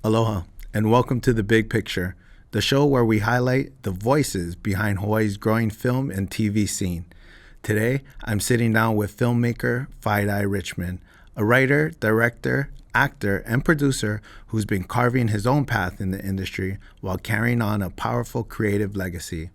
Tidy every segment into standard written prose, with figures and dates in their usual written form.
Aloha, and welcome to The Big Picture, the show where we highlight the voices behind Hawaii's growing film and TV scene. Today, I'm sitting down with filmmaker Fairai Richmond, a writer, director, actor, and producer who's been carving his own path in the industry while carrying on a powerful creative legacy.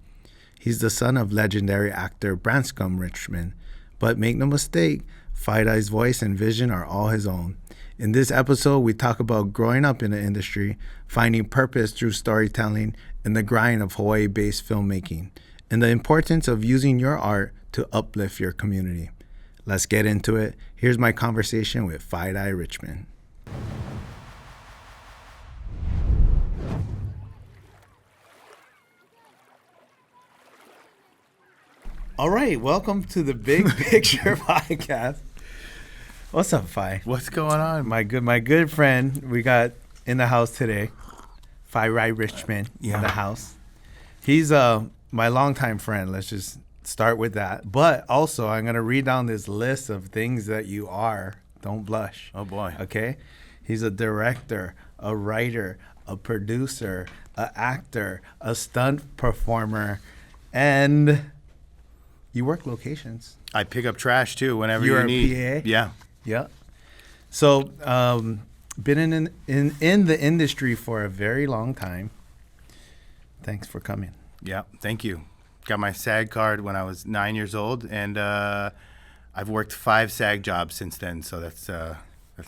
He's the son of legendary actor Branscombe Richmond, but make no mistake, Fairai's voice and vision are all his own. In this episode, we talk about growing up in the industry, finding purpose through storytelling, and the grind of Hawaii-based filmmaking, and the importance of using your art to uplift your community. Let's get into it. Here's my conversation with Fairai Richmond. All right, welcome to the Big Picture Podcast. What's up, Fi? What's going on? My good friend, we got in the house today, Fairai Richmond in the house. He's my longtime friend. Let's just start with that. But also, I'm going to read down this list of things that you are. Don't blush. Oh, boy. Okay? He's a director, a writer, a producer, an actor, a stunt performer, and you work locations. I pick up trash, too, whenever You're you need. a PA? Yeah. Yeah. So, been in the industry for a very long time. Thanks for coming. Yeah, thank you. Got my SAG card when I was 9 years old, and I've worked 5 SAG jobs since then, so that's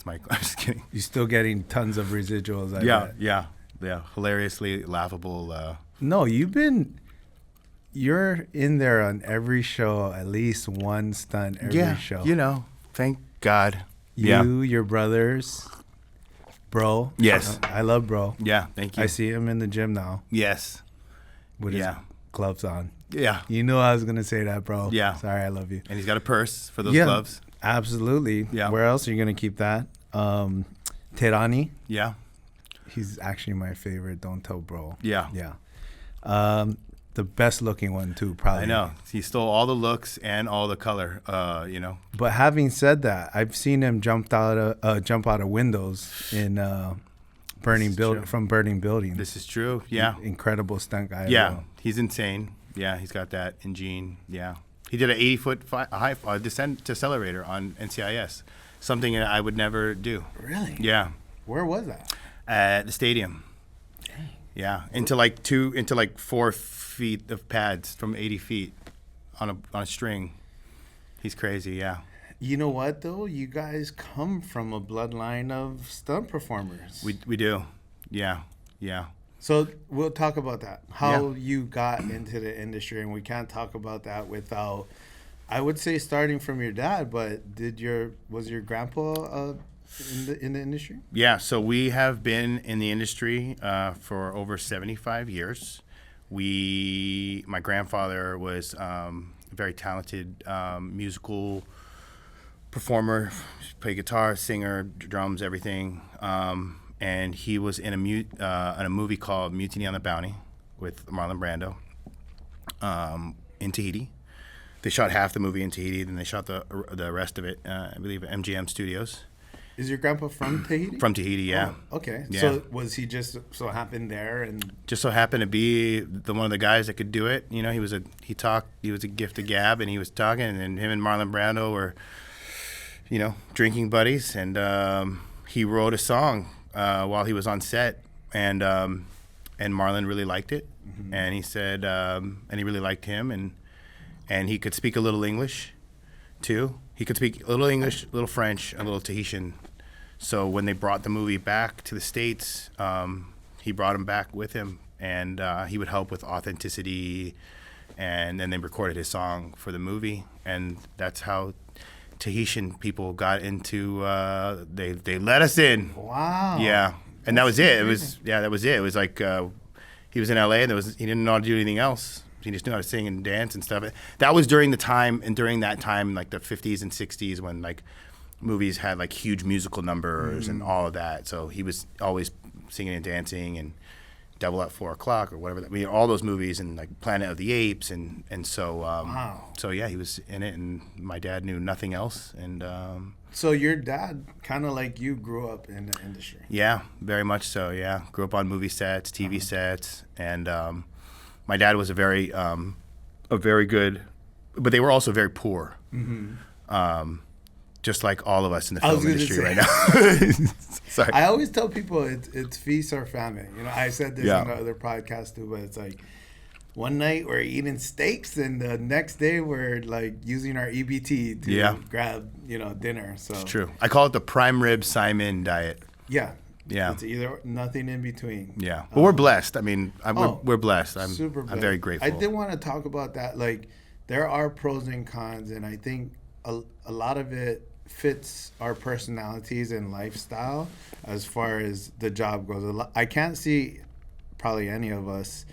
my, I'm just kidding. You're still getting tons of residuals, I bet. Yeah. Hilariously laughable. No, you're in there on every show, at least one stunt every show. You know, thank God. Your brothers, bro. Yes. I love bro. Yeah, thank you. I see him in the gym now Yes. with his gloves on. Yeah. You knew I was going to say that, bro. Yeah. Sorry, I love you. And he's got a purse for those gloves. Absolutely. Yeah. Where else are you going to keep that? Terani. Yeah. He's actually my favorite. Don't tell bro. Yeah. Yeah. The best looking one too, probably. I know. He stole all the looks and all the color, you know. But having said that, I've seen him jump out of windows in burning buildings. This is true. Yeah. Incredible stunt guy. Yeah. He's insane. Yeah, he's got that in gene. Yeah. He did an 80-foot high descent accelerator on NCIS, something that I would never do. Really? Yeah. Where was that? At the stadium. Dang. Yeah. Into 4 feet of pads from 80 feet on a string. He's crazy. Yeah. You know what though? You guys come from a bloodline of stunt performers. We do. Yeah. Yeah. So we'll talk about that. How you got into the industry, and we can't talk about that without, I would say, starting from your dad. But was your grandpa in the industry? Yeah. So we have been in the industry for over 75 years. My grandfather was a very talented musical performer, played guitar, singer, drums, everything. And he was in a movie called Mutiny on the Bounty with Marlon Brando in Tahiti. They shot half the movie in Tahiti, then they shot the rest of it, I believe, at MGM Studios. Is your grandpa from Tahiti? From Tahiti, yeah. Oh, okay. Yeah. So was he just so happened there and just so happened to be one of the guys that could do it? You know, he was a gift of gab, and he was talking, and him and Marlon Brando were, you know, drinking buddies, and he wrote a song while he was on set, and Marlon really liked it, and he said, and he really liked him, and he could speak a little English, too. He could speak a little English, a little French, a little Tahitian. So when they brought the movie back to the States, he brought him back with him, and he would help with authenticity, and then they recorded his song for the movie, and that's how Tahitian people got into, they let us in. Wow. Yeah. And that was it. That was it. It was like he was in LA, and he didn't know how to do anything else. He just knew how to sing and dance and stuff. That was during that time, like the 50s and 60s, when like movies had like huge musical numbers and all of that. So he was always singing and dancing and Devil at 4 O'Clock or whatever. I mean, all those movies and like Planet of the Apes, and so Wow. so yeah, he was in it, and my dad knew nothing else, and So your dad, kind of like you, grew up in the industry. yeah, very much so. Yeah, grew up on movie sets, TV sets, and my dad was a very good, but they were also very poor. Just like all of us in the film industry right now. Sorry. I always tell people it's feast or famine. You know, I said this Yeah. on the other podcast too, but it's like one night we're eating steaks and the next day we're like using our EBT to grab, dinner. So It's true. I call it the prime rib Simon diet. Yeah. Yeah. It's either nothing in between. Yeah. But we're blessed. I mean, we're blessed. Super blessed. I'm very grateful. I did want to talk about that. Like, there are pros and cons, and I think a lot of it fits our personalities and lifestyle as far as the job goes. I can't see probably any of us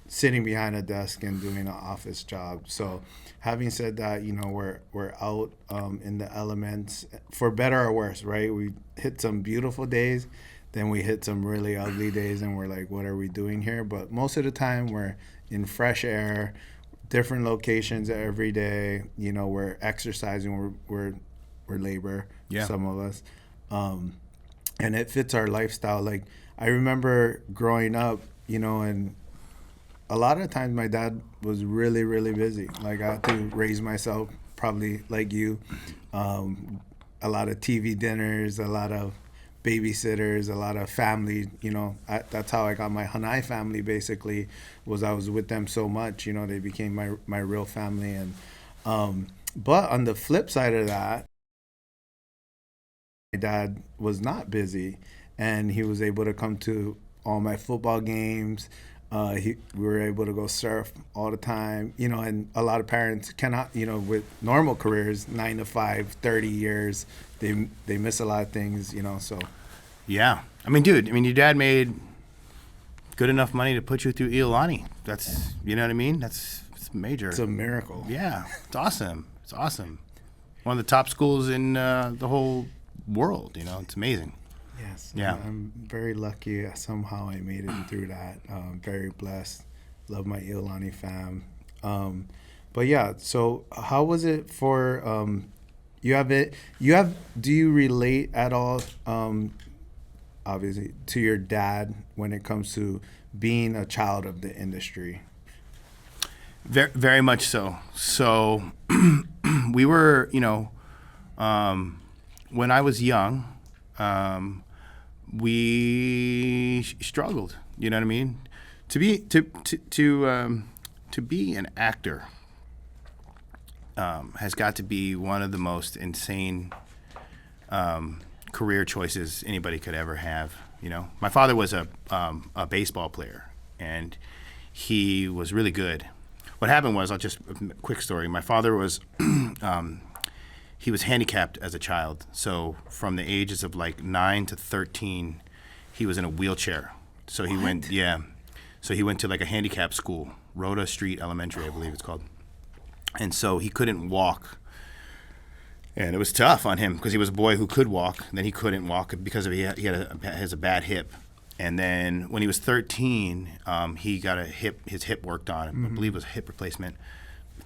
sitting behind a desk and doing an office job. So having said that, we're out in the elements for better or worse, right? We hit some beautiful days, then we hit some really ugly days, and we're like, what are we doing here? But most of the time we're in fresh air, different locations every day. We're exercising, we're labor, some of us, and it fits our lifestyle. Like, I remember growing up, and a lot of times my dad was really, really busy. Like, I had to raise myself, probably like you. A lot of TV dinners, a lot of babysitters, a lot of family. That's how I got my Hanai family. Basically, was I was with them so much. They became my real family. And but on the flip side of that, my dad was not busy, and he was able to come to all my football games. We were able to go surf all the time, and a lot of parents cannot, with normal careers, 9 to 5, 30 years, they miss a lot of things, so. Yeah. I mean, dude, your dad made good enough money to put you through Iolani. That's, you know what I mean? It's major. It's a miracle. Yeah. It's awesome. It's awesome. One of the top schools in the whole world, it's amazing. Yes. Yeah. I'm very lucky. Somehow I made it through that. Very blessed. Love my Iolani fam. But yeah, so how was it for do you relate at all obviously to your dad when it comes to being a child of the industry? Very, very much so. So we were, when I was young, we struggled. You know what I mean? To be an actor has got to be one of the most insane career choices anybody could ever have. My father was a baseball player, and he was really good. What happened was, a quick story. My father was he was handicapped as a child. So from the ages of like 9 to 13, he was in a wheelchair. So he went to like a handicap school, Rhoda Street Elementary, I believe it's called. And so he couldn't walk. And it was tough on him because he was a boy who could walk, and then he couldn't walk because has a bad hip. And then when he was 13, he got his hip worked on. I believe it was a hip replacement.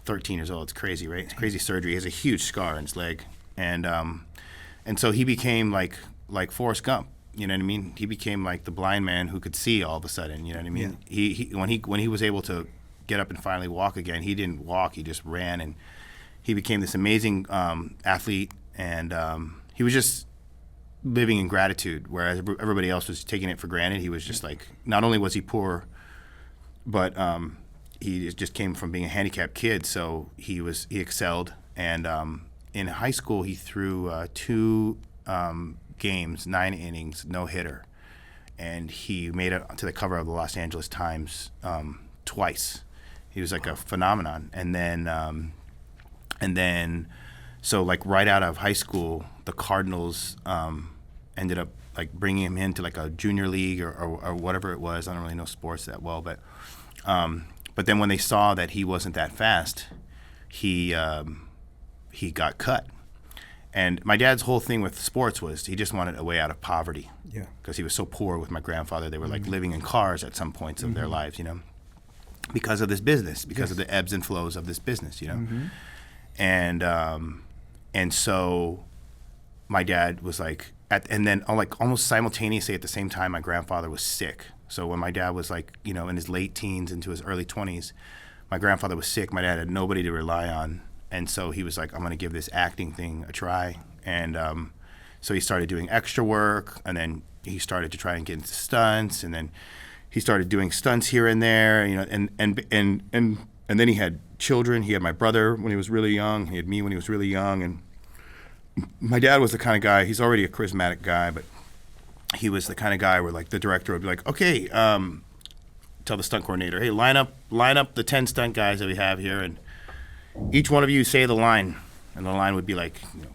13 years old. It's crazy, right? It's crazy surgery. He has a huge scar in his leg, and so he became like Forrest Gump. You know what I mean? He became like the blind man who could see all of a sudden. You know what I mean? Yeah. When he was able to get up and finally walk again, he didn't walk. He just ran, and he became this amazing athlete. And he was just living in gratitude, whereas everybody else was taking it for granted. He was just like, not only was he poor, but he just came from being a handicapped kid, so he excelled. And in high school, he threw 2 games, 9 innings, no hitter, and he made it to the cover of the Los Angeles Times twice. He was like a phenomenon. And then, so like right out of high school, the Cardinals ended up like bringing him into like a junior league or whatever it was. I don't really know sports that well, but then when they saw that he wasn't that fast, he got cut. And my dad's whole thing with sports was he just wanted a way out of poverty. Yeah. Because he was so poor with my grandfather. They were like living in cars at some points of their lives, you know, because of this business, because of the ebbs and flows of this business, you know. And so my dad was like, and then like almost simultaneously at the same time, my grandfather was sick. So when my dad was like, you know, in his late teens into his early 20s, my grandfather was sick. My dad had nobody to rely on. And so he was like, I'm going to give this acting thing a try. And so he started doing extra work, and then he started to try and get into stunts, and then he started doing stunts here and there, you know, and then he had children. He had my brother when he was really young. He had me when he was really young. And my dad was the kind of guy, he's already a charismatic guy, but he was the kind of guy where like the director would be like, okay, tell the stunt coordinator, hey, line up the 10 stunt guys that we have here, and each one of you say the line. And the line would be like, you know,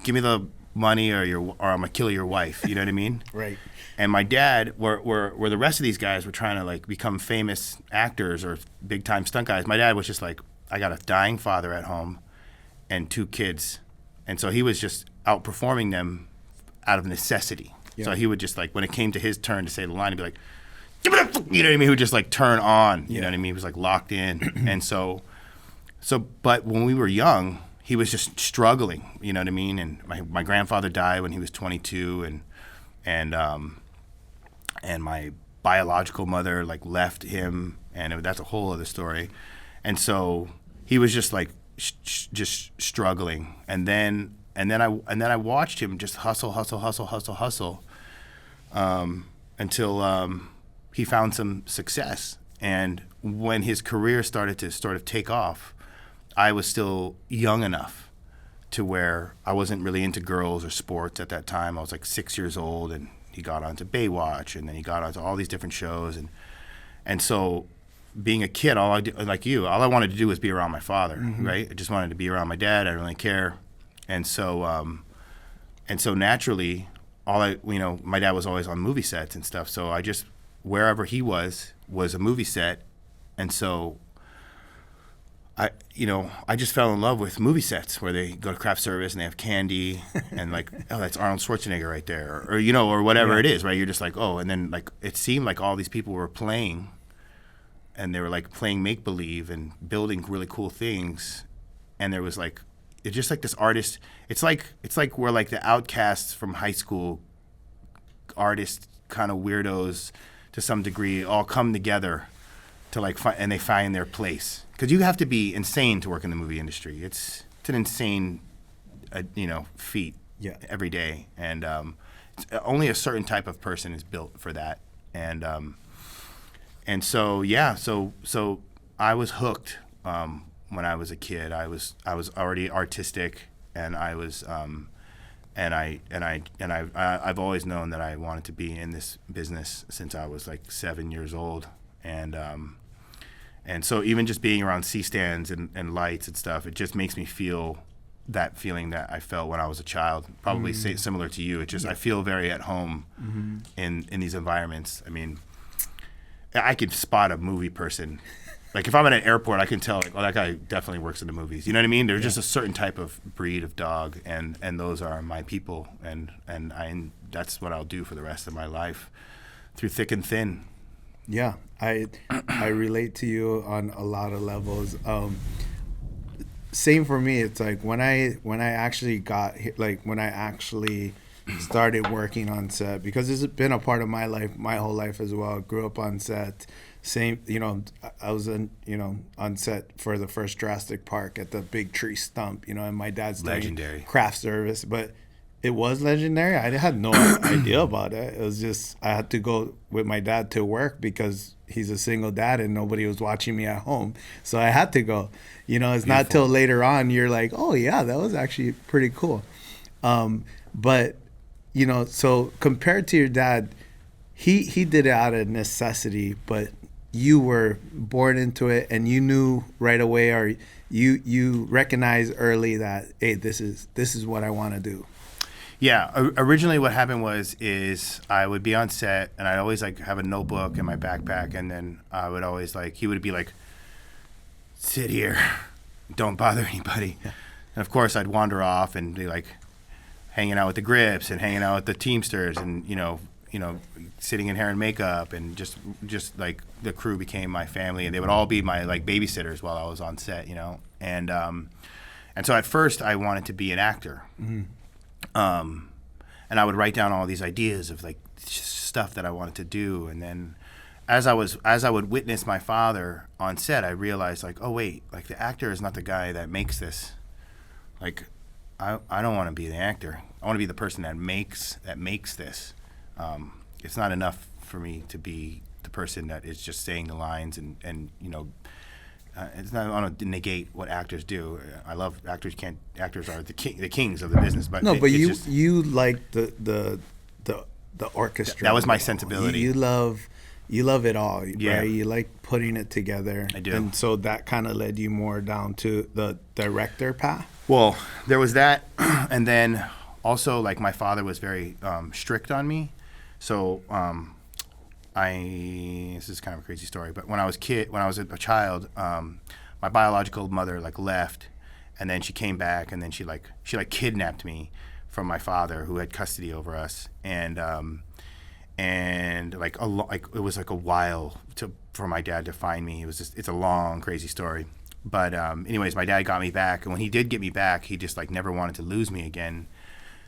give me the money or I'm gonna kill your wife. You know what I mean? Right. And my dad, where the rest of these guys were trying to like become famous actors or big time stunt guys, my dad was just like, I got a dying father at home and 2 kids. And so he was just outperforming them out of necessity. Yeah. So he would just like, when it came to his turn to say the line, he'd be like, give me that, you know what I mean? He would just like turn on, you know what I mean? He was like locked in. And so, but when we were young, he was just struggling, you know what I mean? And my grandfather died when he was 22, and my biological mother like left him, and that's a whole other story. And so he was just like just struggling, and then I watched him just hustle until he found some success. And when his career started to sort of take off, I was still young enough to where I wasn't really into girls or sports at that time. I was like 6 years old, and he got onto Baywatch, and then he got onto all these different shows, and so being a kid, all I wanted to do was be around my father, right? I just wanted to be around my dad. I didn't really care, and so naturally, my dad was always on movie sets and stuff. So I just wherever he was a movie set, and so I just fell in love with movie sets where they go to craft service and they have candy and like, oh, that's Arnold Schwarzenegger right there, or whatever it is, right? You're just like, oh, and then like it seemed like all these people were playing, and they were like playing make believe and building really cool things, and there was like, it's just like this artist. It's like we're like the outcasts from high school, artists, kind of weirdos to some degree, all come together to like and they find their place. Because you have to be insane to work in the movie industry. It's an insane, feat every day, and only a certain type of person is built for that. And so I was hooked when I was a kid. I was already artistic, and I was I've always known that I wanted to be in this business since I was like 7 years old, and so even just being around C-stands and lights and stuff, it just makes me feel that feeling that I felt when I was a child, probably similar to you. It just, I feel very at home in these environments. I mean, I could spot a movie person. Like if I'm at an airport, I can tell, like, oh, that guy definitely works in the movies. You know what I mean? They're just a certain type of breed of dog, and those are my people, and that's what I'll do for the rest of my life, through thick and thin. Yeah, I relate to you on a lot of levels. Same for me. It's like when I actually got when I actually started working on set, because it's been a part of my life, my whole life as well. Grew up on set. Same, I was on set for the first Jurassic Park at the big tree stump, and my dad's legendary craft service, but it was legendary. I had no idea about it. It was just, I had to go with my dad to work because he's a single dad and nobody was watching me at home. So I had to go. It's Beautiful. Not till later on you're like, oh yeah, that was actually pretty cool. But, so compared to your dad, he did it out of necessity, but you were born into it and you knew right away, or you recognized early that, hey, this is what I want to do. Yeah, originally what happened is I would be on set and I'd always like have a notebook in my backpack, and then I would always he would be like, sit here, don't bother anybody. And of course, I'd wander off and be like hanging out with the grips and hanging out with the Teamsters, and sitting in hair and makeup, and just like the crew became my family, and they would all be my like babysitters while I was on set, and so at first I wanted to be an actor, and I would write down all these ideas of like stuff that I wanted to do, and then as I would witness my father on set, I realized like, oh wait, like the actor is not the guy that makes this. Like, I don't want to be the actor. I want to be the person that makes this. It's not enough for me to be the person that is just saying the lines and it's not. I want to negate what actors do. I love actors. Actors are the kings of the business. But no, but you like the orchestra. That was my sensibility. You love it all, yeah. Right? You like putting it together. I do. And so that kind of led you more down to the director path? Well, there was that. And then also, like, my father was very strict on me. So this is kind of a crazy story, but when I was a child, my biological mother, like, left, and then she came back, and then she kidnapped me from my father, who had custody over us. And like it was like a while for my dad to find me. It's a long, crazy story. But anyways, my dad got me back, and when he did get me back, he just like never wanted to lose me again.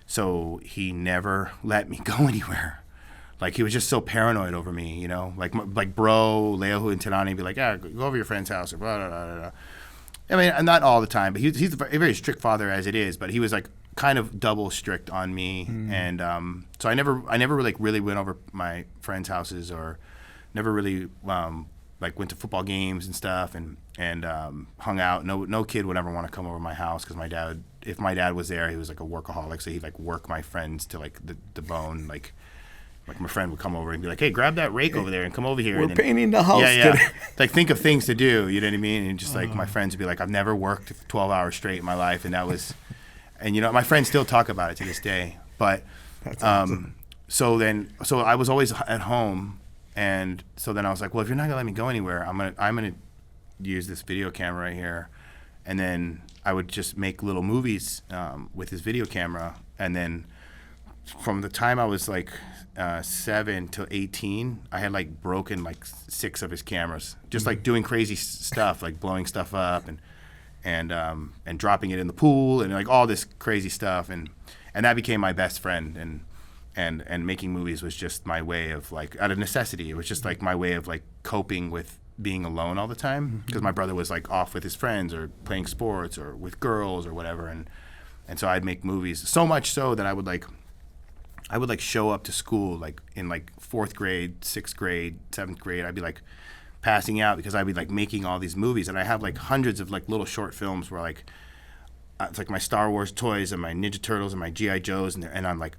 So he never let me go anywhere. Like, he was just so paranoid over me, like bro, Leohu and Tanani be like, yeah, go over to your friend's house or blah, blah, blah, blah. I mean, not all the time, but he's a very strict father as it is, but he was like kind of double strict on me. And so I never really went over my friends' houses, or never really like went to football games and stuff, and hung out. No kid would ever want to come over my house, because if my dad was there, he was like a workaholic, so he'd like work my friends to like the bone. Like my friend would come over and be like, hey, grab that rake over there and come over here. We're painting the house today. Like, think of things to do, you know what I mean? And just like my friends would be like, I've never worked 12 hours straight in my life, and that was, and my friends still talk about it to this day. But that's awesome. So I was always at home, and so then I was like, well, if you're not gonna let me go anywhere, I'm gonna use this video camera right here, and then I would just make little movies with this video camera, and then from the time I was like 7 to 18, I had like broken like 6 of his cameras, just like doing crazy stuff, like blowing stuff up and dropping it in the pool, and like all this crazy stuff, and that became my best friend, and making movies was just my way of, like, out of necessity. It was just like my way of like coping with being alone all the time, because my brother was like off with his friends or playing sports or with girls or whatever, and so I'd make movies, so much so that I would show up to school like in like 4th grade, 6th grade, 7th grade. I'd be like passing out, because I'd be like making all these movies, and I have like hundreds of like little short films where like it's like my Star Wars toys and my Ninja Turtles and my G.I. Joes, and I'm like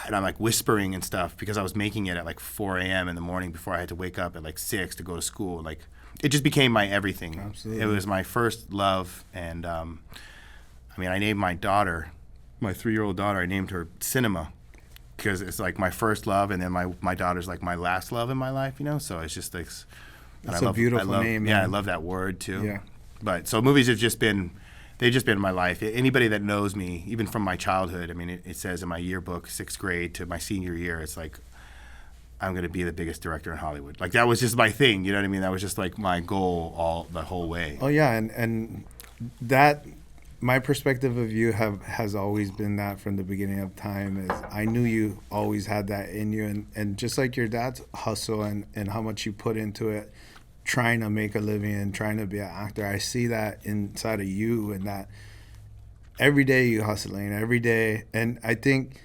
and I'm like whispering and stuff, because I was making it at like 4 a.m. in the morning before I had to wake up at like 6 to go to school. Like, it just became my everything. Absolutely. It was my first love, and I mean, I named my daughter, my 3-year-old daughter, I named her Cinema, because it's like my first love, and then my daughter's like my last love in my life, so it's just like, that's a beautiful name. Yeah, man. I love that word too. Yeah. But so movies have just been my life. Anybody that knows me, even from my childhood, I mean, it says in my yearbook, 6th grade to my senior year, it's like, I'm going to be the biggest director in Hollywood. Like, that was just my thing, you know what I mean? That was just like my goal the whole way. Oh yeah, and that, my perspective of you has always been that from the beginning of time. Is I knew you always had that in you, and just like your dad's hustle and how much you put into it, trying to make a living and trying to be an actor, I see that inside of you, and that every day you hustling, every day. And I think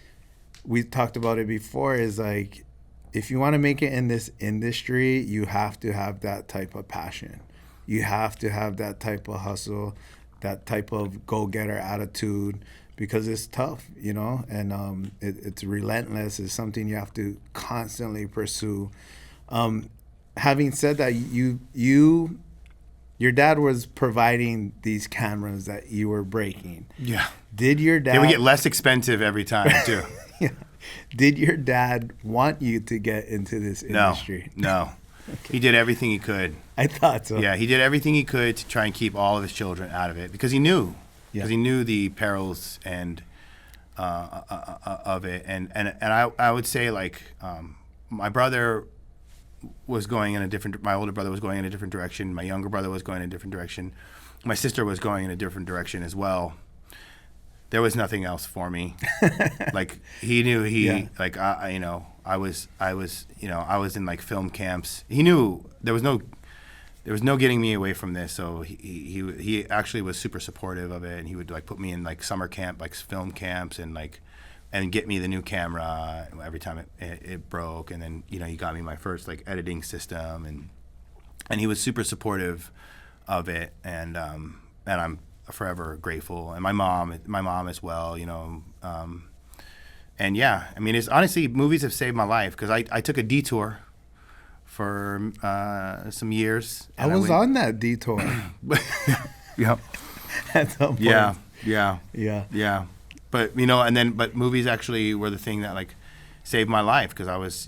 we talked about it before, is like, if you want to make it in this industry, you have to have that type of passion. You have to have that type of hustle, that type of go-getter attitude, because it's tough, and it's relentless. It's something you have to constantly pursue. Having said that, your dad was providing these cameras that you were breaking. Yeah. Did your dad... They would get less expensive every time, too. Yeah. Did your dad want you to get into this industry? No. Okay. He did everything he could. I thought so. Yeah, he did everything he could to try and keep all of his children out of it, because he knew because he knew the perils and of it. And I would say like my brother was going in a different. My older brother was going in a different direction. My younger brother was going in a different direction. My sister was going in a different direction as well. There was nothing else for me. Like he knew like I was in like film camps. He knew there was no getting me away from this. So he actually was super supportive of it, and he would like put me in like summer camp, like film camps, and get me the new camera every time it broke. And then he got me my first like editing system, and he was super supportive of it, and I'm forever grateful. And my mom as well, and yeah, I mean, it's honestly, movies have saved my life, because I took a detour for some years. I was on that detour. Yep. At some point. Yeah. But movies actually were the thing that like saved my life, because I was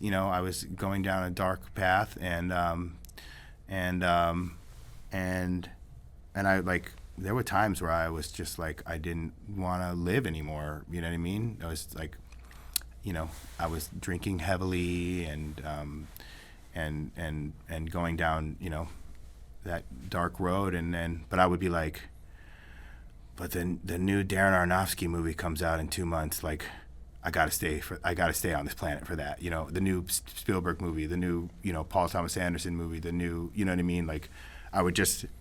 going down a dark path, and I like, there were times where I was just like, I didn't want to live anymore. You know what I mean? I was like, I was drinking heavily and going down, that dark road. But I would be like, but then the new Darren Aronofsky movie comes out in 2 months. Like, I gotta stay on this planet for that. The new Spielberg movie, the new, Paul Thomas Anderson movie, the new, you know what I mean? Like,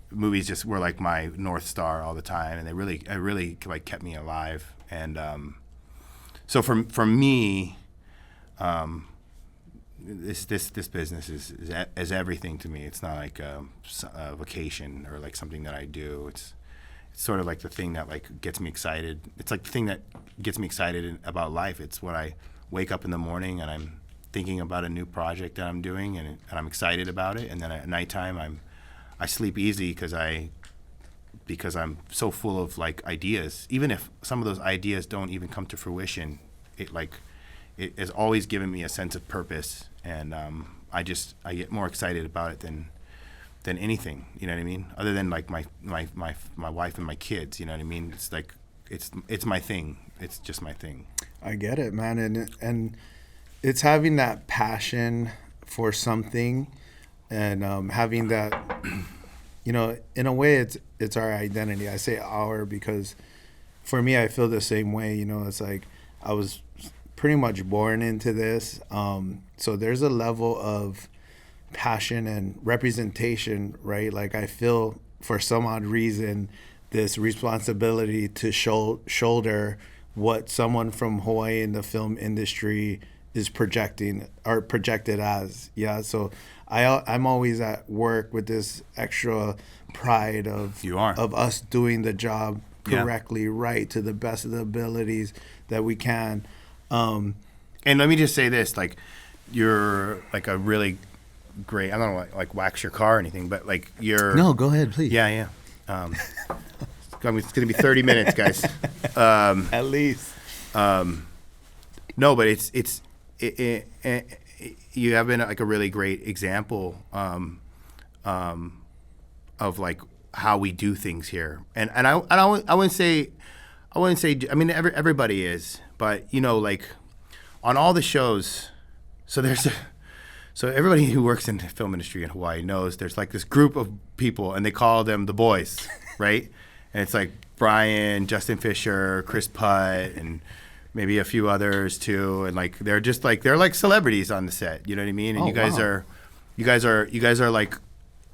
movies just were like my North Star all the time, and it really like kept me alive. And so for me, this business is everything to me. It's not like a vacation or like something that I do. It's sort of like the thing that like gets me excited. It's like the thing that gets me excited about life. It's when I wake up in the morning and I'm thinking about a new project that I'm doing, and I'm excited about it. And then at nighttime I sleep easy because I'm so full of like ideas. Even if some of those ideas don't even come to fruition, it has always given me a sense of purpose, and I get more excited about it than anything. You know what I mean? Other than like my wife and my kids. You know what I mean? It's like it's my thing. It's just my thing. I get it, man, and it's having that passion for something. And having that, in a way, it's our identity. I say our because, for me, I feel the same way. It's like I was pretty much born into this. So there's a level of passion and representation, right? Like I feel, for some odd reason, this responsibility to shoulder what someone from Hawaii in the film industry is projecting or projected as. Yeah, so I'm always at work with this extra pride of us doing the job correctly, right, to the best of the abilities that we can. And let me just say this, like, you're like a really great, I don't know, like wax your car or anything, but like you're... No, go ahead, please. Yeah. It's going to be 30 minutes, guys. At least. No, but it's you have been like a really great example of like how we do things here, and I wouldn't say, I mean everybody is, but like on all the shows, so everybody who works in the film industry in Hawaii knows there's like this group of people, and they call them the boys, right? And it's like Brian, Justin Fisher, Chris Putt, and maybe a few others too, and like they're like celebrities on the set, you know what I mean? And you guys are like,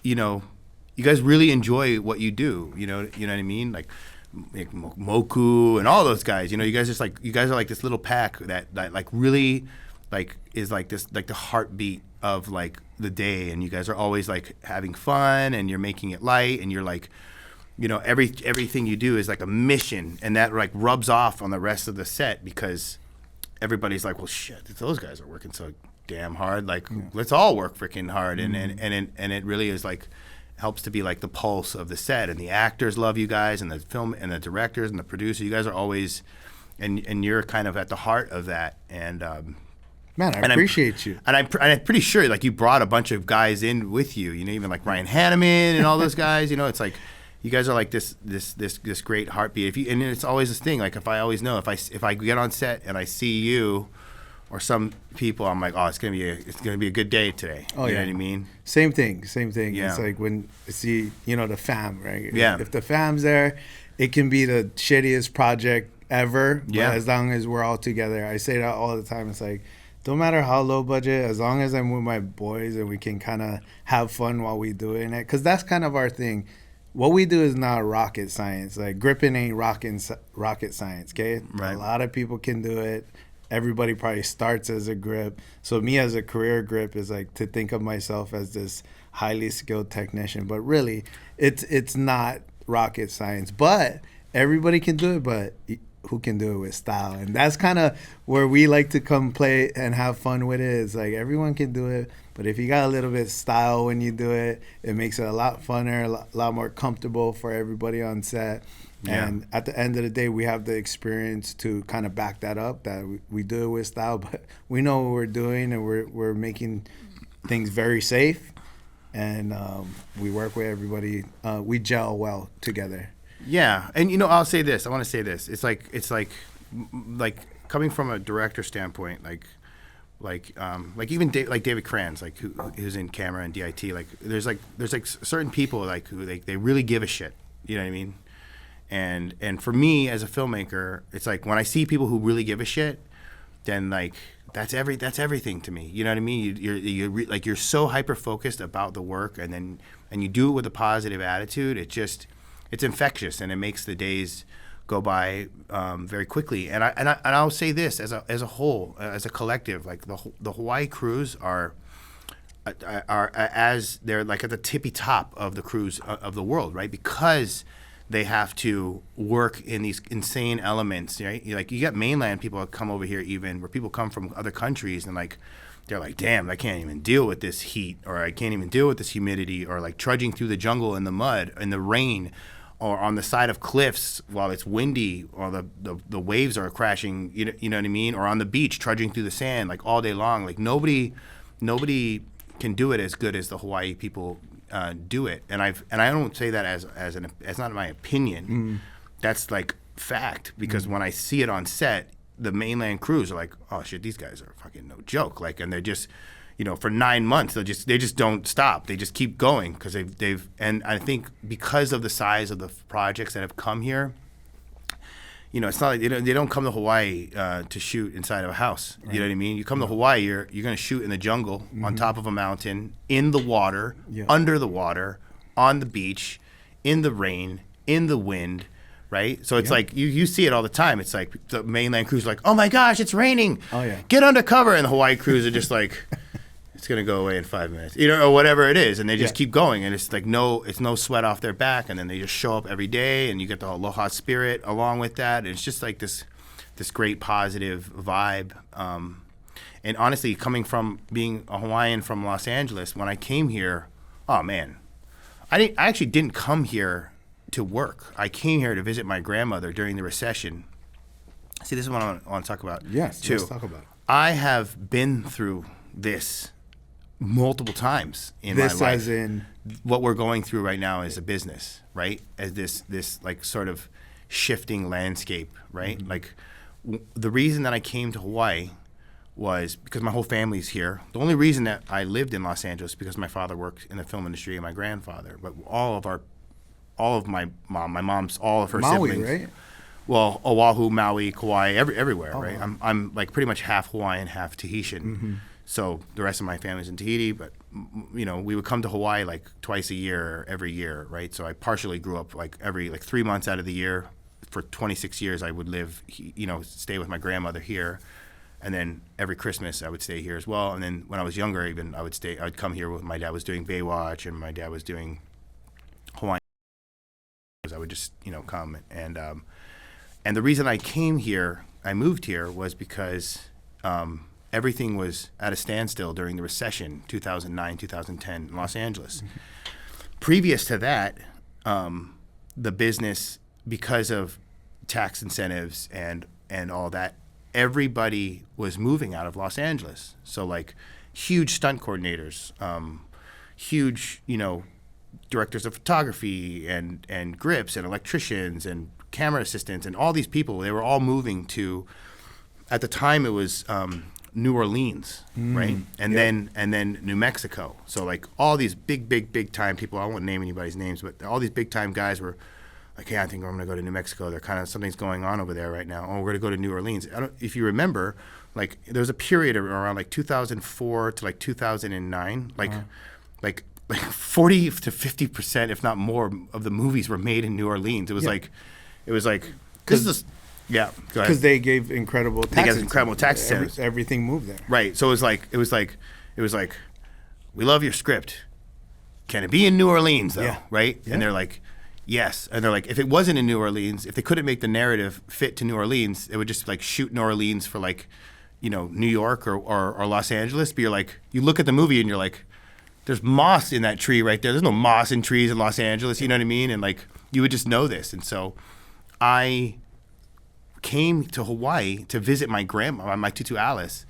you guys really enjoy what you do, you know what I mean? Like Moku and all those guys, you guys are like this little pack that like really like is like this, like the heartbeat of like the day, and you guys are always like having fun, and you're making it light, and you're like, everything you do is like a mission, and that like rubs off on the rest of the set, because everybody's like, well, shit, those guys are working so damn hard. Like, let's all work freaking hard, and it really is like helps to be like the pulse of the set, and the actors love you guys, and the film and the directors and the producer. You guys are always, and you're kind of at the heart of that, and. Man, I appreciate you. And I'm pretty sure like you brought a bunch of guys in with you, even like Ryan Hanneman and all those guys. It's like. you guys are like this great heartbeat. And it's always this thing. Like if I get on set and I see you or some people, I'm like, oh, it's gonna be a good day today. Oh, you yeah. know what I mean? Same thing. Yeah. It's like when see, the fam, right? Yeah. If the fam's there, it can be the shittiest project ever. Yeah. But as long as we're all together, I say that all the time. It's like, don't matter how low budget, as long as I'm with my boys and we can kind of have fun while we do it. Because that's kind of our thing. What we do is not rocket science. Like gripping ain't rocket science, okay? Right. A lot of people can do it. Everybody probably starts as a grip. So me as a career grip is like to think of myself as this highly skilled technician. But really, it's not rocket science. But everybody can do it, but who can do it with style? And that's kind of where we like to come play and have fun with it. It's like everyone can do it, but if you got a little bit of style when you do it, it makes it a lot funner, a lot more comfortable for everybody on set. Yeah. And at the end of the day, we have the experience to kind of back that up, that we do it with style, but we know what we're doing, and we're making things very safe, and we work with everybody. We gel well together. Yeah, and I'll say this. I want to say this. It's like coming from a director standpoint, like even David Kranz, like who's in camera and DIT. Like there's certain people like who they really give a shit. You know what I mean? And for me as a filmmaker, it's like when I see people who really give a shit, then like that's everything to me. You know what I mean? You're so hyper focused about the work, and you do it with a positive attitude. It's infectious, and it makes the days go by very quickly. And I'll say this as a whole, as a collective, like the Hawaii crews are as they're like at the tippy top of the crews of the world, right? Because they have to work in these insane elements, right? Like you got mainland people that come over here, even where people come from other countries, and like they're like, damn, I can't even deal with this heat, or I can't even deal with this humidity, or like trudging through the jungle in the mud, in the rain, or on the side of cliffs while it's windy, or the waves are crashing, you know what I mean? Or on the beach, trudging through the sand like all day long. Like nobody can do it as good as the Hawaii people do it. And I don't say that as not my opinion. That's like fact, because when I see it on set, the mainland crews are like, oh shit, these guys are fucking no joke. Like, and they're just, for 9 months, they just don't stop. They just keep going because and I think because of the size of the projects that have come here, it's not like they don't come to Hawaii to shoot inside of a house. Right. You know what I mean? You come to Hawaii, you're going to shoot in the jungle, on top of a mountain, in the water, under the water, on the beach, in the rain, in the wind, right? So it's like you see it all the time. It's like the mainland crews are like, oh my gosh, it's raining. Oh yeah. Get under cover. And the Hawaii crews are just like, it's going to go away in 5 minutes, or whatever it is. And they just keep going. And it's like it's no sweat off their back. And then they just show up every day, and you get the aloha spirit along with that. And it's just like this great positive vibe. And honestly, coming from being a Hawaiian from Los Angeles, when I came here, oh man, I actually didn't come here to work. I came here to visit my grandmother during the recession. See, this is what I want to talk about. Yes, too. let's talk about it. I have been through this multiple times in my life. As in what we're going through right now as a business, right? As this like sort of shifting landscape, right? Mm-hmm. Like the reason that I came to Hawaii was because my whole family's here. The only reason that I lived in Los Angeles is because my father worked in the film industry and my grandfather. But all of my mom's, all of her Maui, siblings. right? Well, Oahu, Maui, Kauai, everywhere, right? Wow. I'm like pretty much half Hawaiian, half Tahitian. Mm-hmm. So the rest of my family's in Tahiti, but we would come to Hawaii like twice a year, every year, right? So I partially grew up like every 3 months out of the year. For 26 years, I would live, stay with my grandmother here, and then every Christmas I would stay here as well. And then when I was younger, even I would come here with my dad was doing Baywatch and my dad was doing Hawaiian. I would just come and the reason I moved here was because everything was at a standstill during the recession, 2009, 2010 in Los Angeles. Mm-hmm. Previous to that, the business, because of tax incentives and all that, everybody was moving out of Los Angeles. So like huge stunt coordinators, huge, directors of photography and grips and electricians and camera assistants and all these people. They were all moving to, at the time it was New Orleans, right? And then New Mexico. So like all these big time people, I won't name anybody's names, but all these big time guys were like, hey, I think I'm going to go to New Mexico. They're kind of, something's going on over there right now. Oh, we're going to go to New Orleans. If you remember, like there was a period around like 2004 to like 2009, like 40 to 50%, if not more, of the movies were made in New Orleans. It was like, because go ahead. Because they gave incredible tax everything moved there. Right. So it was like, we love your script. Can it be in New Orleans though? Yeah. Right. Yeah. And they're like, yes. And they're like, if it wasn't in New Orleans, if they couldn't make the narrative fit to New Orleans, it would just like shoot New Orleans for like, New York or Los Angeles. But you're like, you look at the movie and you're like, there's moss in that tree right there. There's no moss in trees in Los Angeles. You know what I mean? And like, you would just know this. And so I came to Hawaii to visit my grandma, my tutu Alice,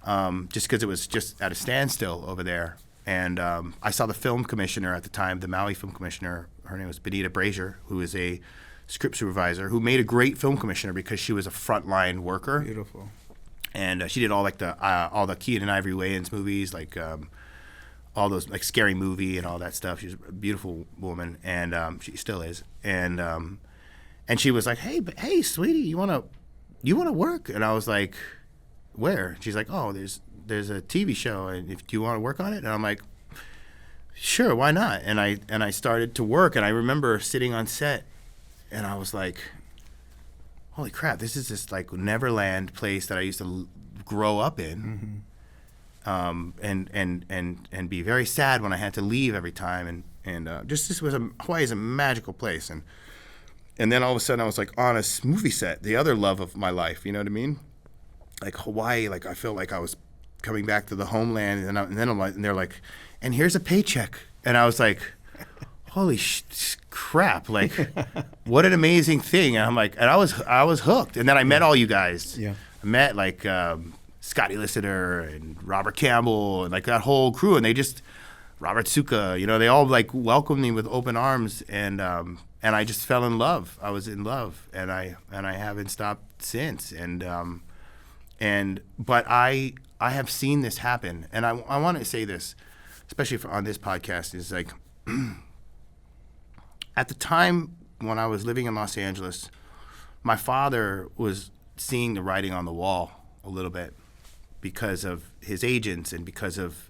just because it was just at a standstill over there. And I saw the film commissioner at the time, the Maui film commissioner. Her name was Benita Brazier, who is a script supervisor, who made a great film commissioner because she was a frontline worker. Beautiful. And she did all like all the Keaton and Ivory Wayans movies, like all those like Scary Movie and all that stuff. She's a beautiful woman, and she still is. And she was like, hey, sweetie, you wanna work? And I was like, where? And she's like, oh, there's a TV show, and do you want to work on it? And I'm like, sure, why not? And I started to work, and I remember sitting on set, and I was like, holy crap, this is this like Neverland place that I used to grow up in, and be very sad when I had to leave every time, and just this was Hawaii is a magical place, and then all of a sudden I was like on a movie set, the other love of my life, you know what I mean? Like Hawaii, like I felt like I was coming back to the homeland, and then I'm like, and they're like, and here's a paycheck, and I was like, holy crap, like what an amazing thing. And I'm like, and I was hooked. And then I met all you guys. Yeah. I met like Scotty Listener and Robert Campbell and like that whole crew, and they just Robert Suka, they all like welcomed me with open arms, and I just fell in love. I was in love, and I haven't stopped since. But I have seen this happen, and I want to say this, especially on this podcast, is like at the time when I was living in Los Angeles, my father was seeing the writing on the wall a little bit because of his agents and because of,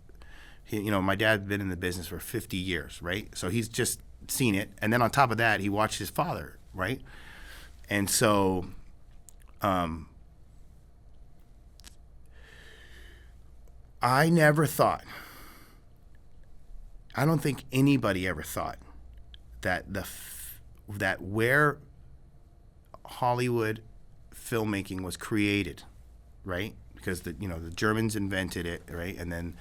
my dad had been in the business for 50 years, right? So he's just seen it. And then on top of that, he watched his father, right? And so I never thought, I don't think anybody ever thought that that where Hollywood filmmaking was created, right? Because the Germans invented it, right? And then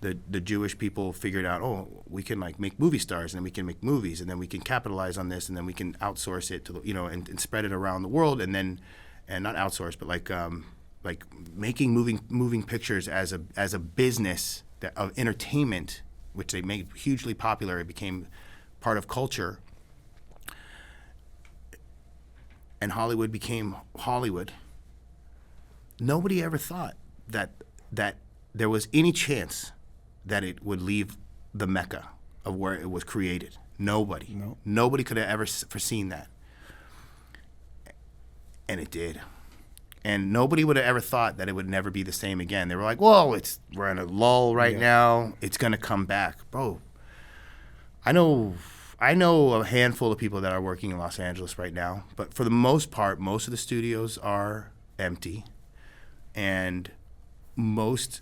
the Jewish people figured out, oh, we can like make movie stars, and then we can make movies, and then we can capitalize on this, and then we can outsource it to the, and spread it around the world, and not outsource, but like making moving pictures as a business of entertainment, which they made hugely popular. It became part of culture, and Hollywood became Hollywood. Nobody ever thought that there was any chance that it would leave the Mecca of where it was created. Nobody. No. Nobody could have ever foreseen that. And it did. And nobody would have ever thought that it would never be the same again. They were like, well, we're in a lull right now. It's going to come back. Bro, I know a handful of people that are working in Los Angeles right now, but for the most part, most of the studios are empty, and most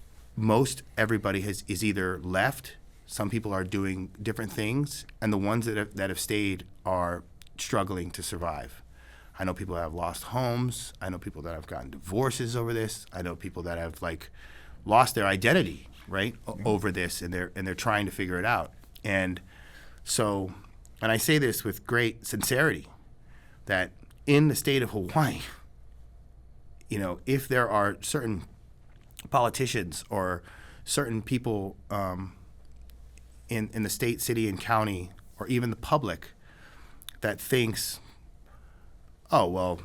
everybody is either left. Some people are doing different things, and the ones that have stayed are struggling to survive. I know people that have lost homes. I know people that have gotten divorces over this. I know people that have like lost their identity, right, over this, and they're trying to figure it out. And so, and I say this with great sincerity, that in the state of Hawaii, if there are certain politicians or certain people in the state, city, and county or even the public that thinks, oh, well,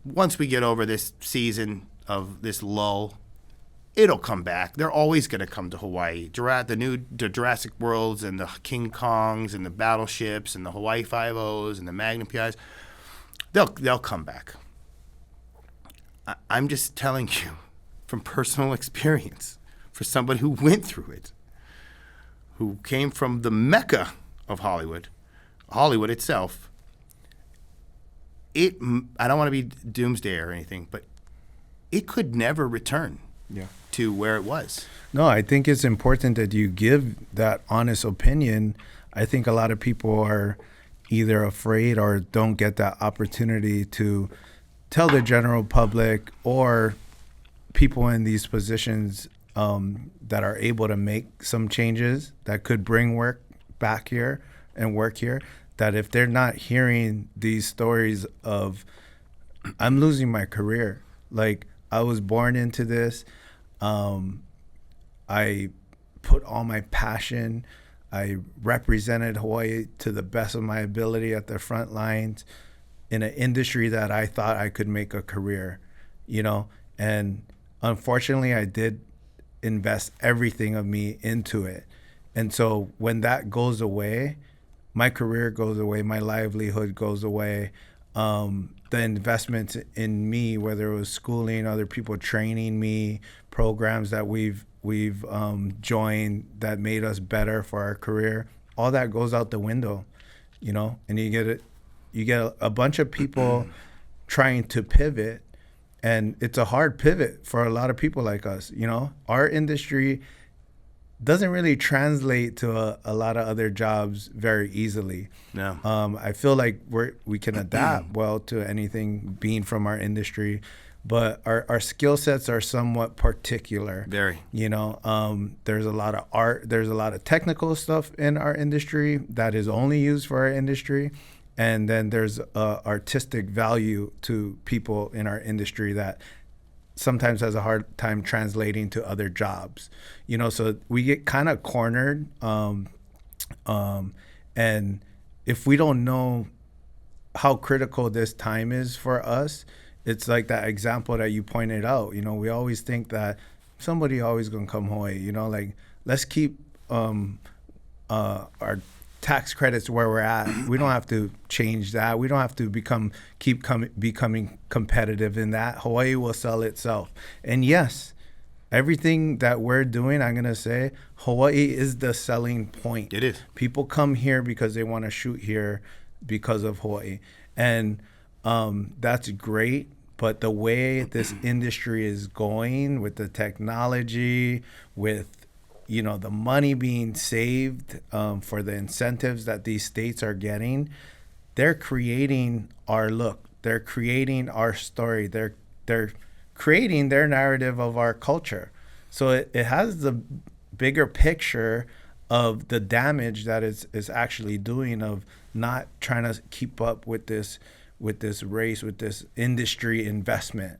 once we get over this season of this lull, it'll come back. They're always going to come to Hawaii. The Jurassic Worlds and the King Kongs and the battleships and the Hawaii Five-Os and the Magnum PIs, they'll come back. I'm just telling you from personal experience, for somebody who went through it, who came from the mecca of Hollywood itself. I don't want to be doomsday or anything, but it could never return to where it was. No, I think it's important that you give that honest opinion. I think a lot of people are either afraid or don't get that opportunity to tell the general public or people in these positions that are able to make some changes that could bring work back here and work here, that if they're not hearing these stories of, I'm losing my career, like I was born into this, I put all my passion, I represented Hawaii to the best of my ability at the front lines in an industry that I thought I could make a career, and unfortunately I did invest everything of me into it. And so when that goes away, my career goes away, my livelihood goes away, the investments in me, whether it was schooling, other people training me, programs that we've joined that made us better for our career, all that goes out the window, and you get a bunch of people trying to pivot, and it's a hard pivot for a lot of people like us. Our industry doesn't really translate to a lot of other jobs very easily. No. I feel like we can adapt well to anything being from our industry, but our skill sets are somewhat particular. Very. There's a lot of art, there's a lot of technical stuff in our industry that is only used for our industry. And then there's artistic value to people in our industry that sometimes has a hard time translating to other jobs. So we get kind of cornered. And if we don't know how critical this time is for us, it's like that example that you pointed out. We always think that somebody always gonna come Hawaii. Like let's keep our tax credits where we're at. We don't have to change that. We don't have to becoming competitive in that. Hawaii will sell itself. And yes, everything that we're doing, I'm going to say, Hawaii is the selling point. It is. People come here because they want to shoot here because of Hawaii. And that's great. But the way this industry is going with the technology, with the money being saved for the incentives that these states are getting, they're creating our look. They're creating our story. They're creating their narrative of our culture. So it has the bigger picture of the damage that is actually doing, of not trying to keep up with this race, with this industry investment,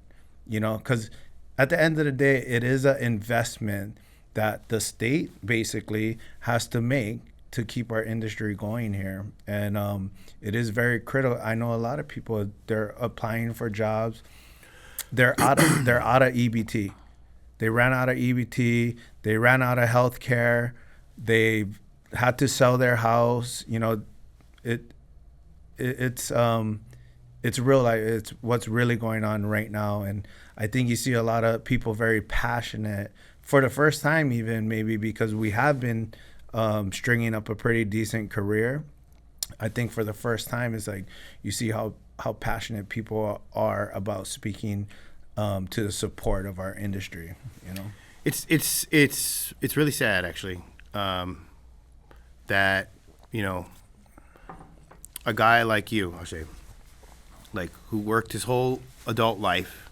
because at the end of the day, it is an investment that the state basically has to make to keep our industry going here. And it is very critical. I know a lot of people, they're applying for jobs. They're out of EBT. They ran out of EBT. They ran out of health care. They've had to sell their house. It's real life. It's what's really going on right now. And I think you see a lot of people very passionate for the first time, even maybe because we have been stringing up a pretty decent career. I think for the first time, it's like you see how passionate people are about speaking to the support of our industry. It's really sad, actually, that a guy like you, I'll say, like who worked his whole adult life,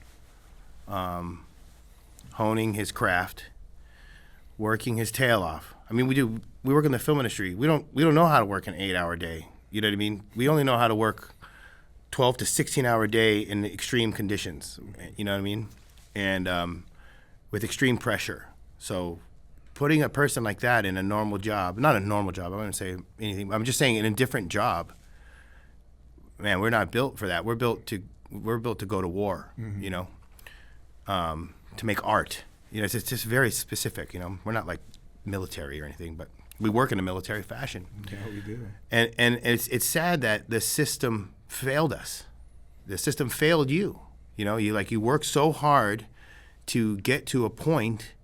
honing his craft, working his tail off. I mean, we work in the film industry. We don't know how to work an 8-hour day. You know what I mean? We only know how to work 12 to 16-hour day in extreme conditions. You know what I mean? And with extreme pressure. So putting a person like that in a normal job, not a normal job, I wouldn't say anything, I'm just saying in a different job, man, we're not built for that. We're built to go to war, you know, to make art. You know, it's just very specific, you know. We're not like military or anything, but we work in a military fashion. Yeah, we do. And it's sad that the system failed us. The system failed you. You know, you work so hard to get to a point,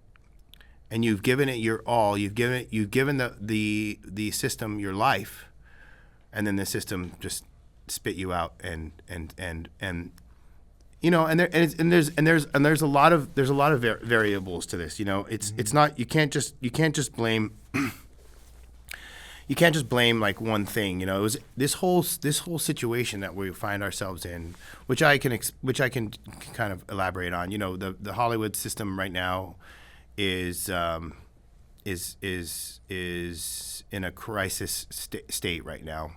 and you've given it your all. You've given the system your life, and then the system just spit you out and you know, and there's a lot of variables to this. You know, it's not, you can't just blame like one thing. You know, it was this whole situation that we find ourselves in, which I can kind of elaborate on. You know, the Hollywood system right now is in a crisis state right now,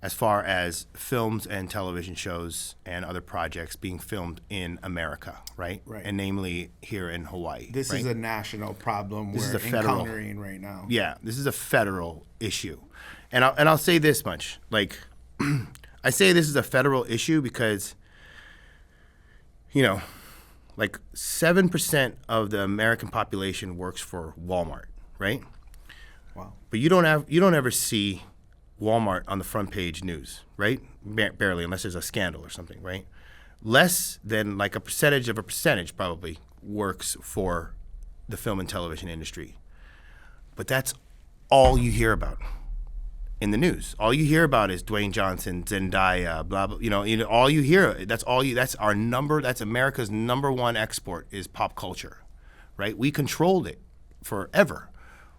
as far as films and television shows and other projects being filmed in America, right? Right. And namely here in Hawaii. This right? is a national problem This we're is a federal, encountering right now. Yeah, this is a federal issue. And I'll say this much, like, I say this is a federal issue because, you know, like 7% of the American population works for Walmart, right? Wow. But you don't ever see Walmart on the front page news, right? Barely, unless there's a scandal or something, right? Less than like a percentage probably works for the film and television industry. But that's all you hear about in the news. All you hear about is Dwayne Johnson, Zendaya, blah blah. You know, all you hear. That's America's number one export is pop culture, right? We controlled it forever.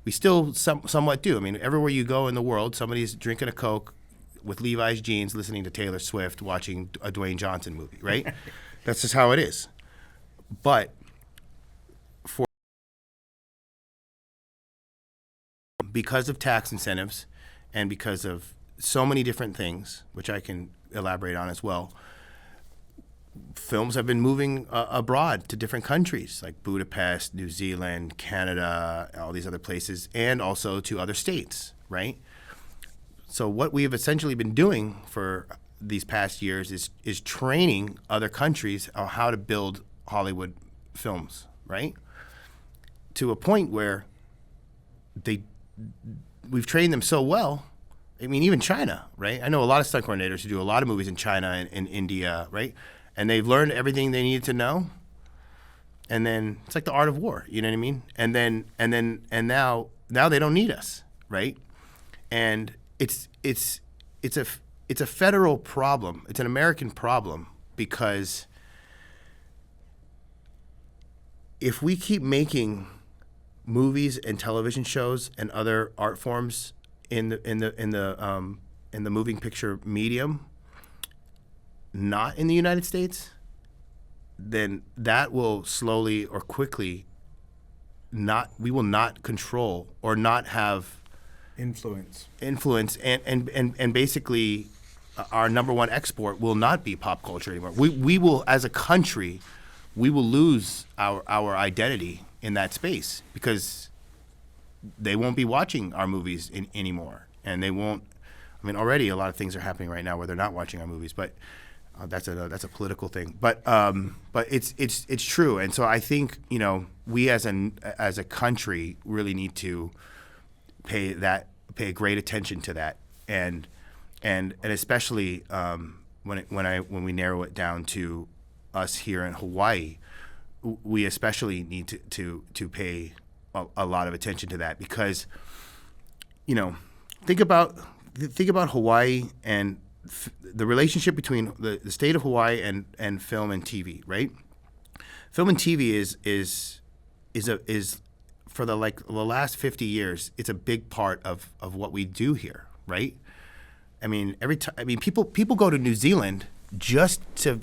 We still somewhat do. I mean, everywhere you go in the world, somebody's drinking a Coke with Levi's jeans, listening to Taylor Swift, watching a Dwayne Johnson movie, right? That's just how it is. But because of tax incentives and because of so many different things, which I can elaborate on as well, films have been moving abroad to different countries like Budapest, New Zealand, Canada, all these other places, and also to other states, right? So what we have essentially been doing for these past years is training other countries on how to build Hollywood films, right? To a point where we've trained them so well. I mean, even China, right? I know a lot of stunt coordinators who do a lot of movies in China and in India, right? And they've learned everything they needed to know. And then it's like the art of war, you know what I mean? And now they don't need us, right? And it's a federal problem. It's an American problem because if we keep making movies and television shows and other art forms in the moving picture medium, not in the United States, then that will slowly or quickly we will not control or not have influence and basically our number one export will not be pop culture anymore. We will, as a country, we will lose our identity in that space because they won't be watching our movies anymore, and they won't. I mean, already a lot of things are happening right now where they're not watching our movies, but that's a political thing. But it's true, and so I think, you know, we as a country really need to pay great attention to that, and especially when we narrow it down to us here in Hawaii, we especially need to pay a lot of attention to that because, you know, think about Hawaii and the relationship between the state of Hawaii and film and TV, right? Film and TV is for the last 50 years, it's a big part of what we do here, right? I mean, people go to New Zealand just to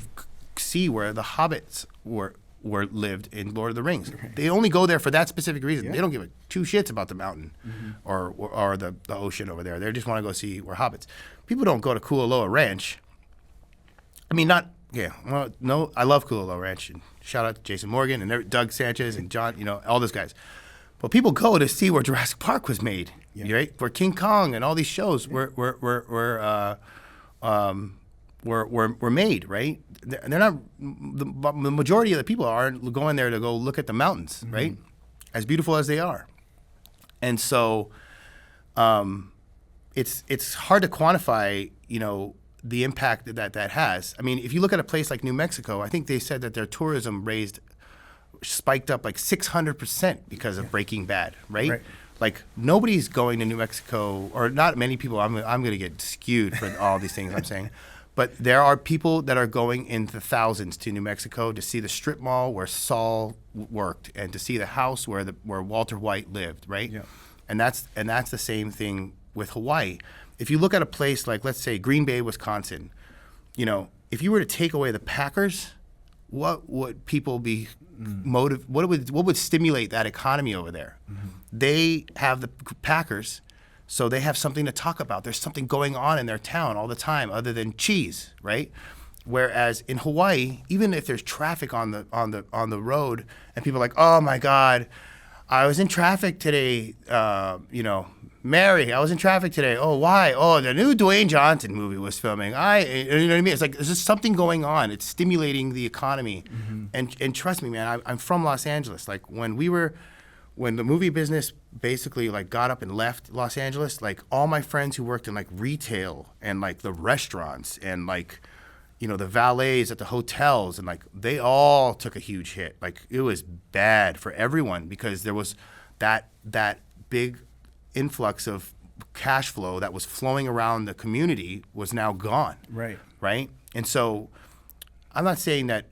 see where the hobbits were lived in Lord of the Rings. Right. They only go there for that specific reason. Yeah. They don't give a two shits about the mountain or the ocean over there. They just want to go see where hobbits. People don't go to Kualoa Ranch. I mean, I love Kualoa Ranch. And shout out to Jason Morgan and Doug Sanchez and John, you know, all those guys. But people go to see where Jurassic Park was made, right? Where King Kong and all these shows were made, right? They're not. The majority of the people aren't going there to go look at the mountains, right? As beautiful as they are, and so it's hard to quantify, the impact that has. I mean, if you look at a place like New Mexico, I think they said that their tourism spiked up like 600% because of Breaking Bad, right? Like nobody's going to New Mexico, or not many people. I'm going to get skewed for all these things I'm saying, but there are people that are going in the thousands to New Mexico to see the strip mall where Saul worked and to see the house where Walter White lived, right? Yeah. And that's the same thing with Hawaii. If you look at a place like, let's say, Green Bay, Wisconsin, if you were to take away the Packers, what would people be what would stimulate that economy over there? They have the Packers, so they have something to talk about. There's something going on in their town all the time other than cheese, right? Whereas in Hawaii, even if there's traffic on the road and people are like, "Oh my God, I was in traffic today, Mary, I was in traffic today. Oh, why? Oh, the new Dwayne Johnson movie was filming. You know what I mean? It's like there's just something going on. It's stimulating the economy. And trust me, man, I'm from Los Angeles. Like when the movie business basically like got up and left Los Angeles, like all my friends who worked in like retail and like the restaurants and like, the valets at the hotels and like they all took a huge hit. Like it was bad for everyone because there was that big influx of cash flow that was flowing around the community was now gone. Right. And so I'm not saying that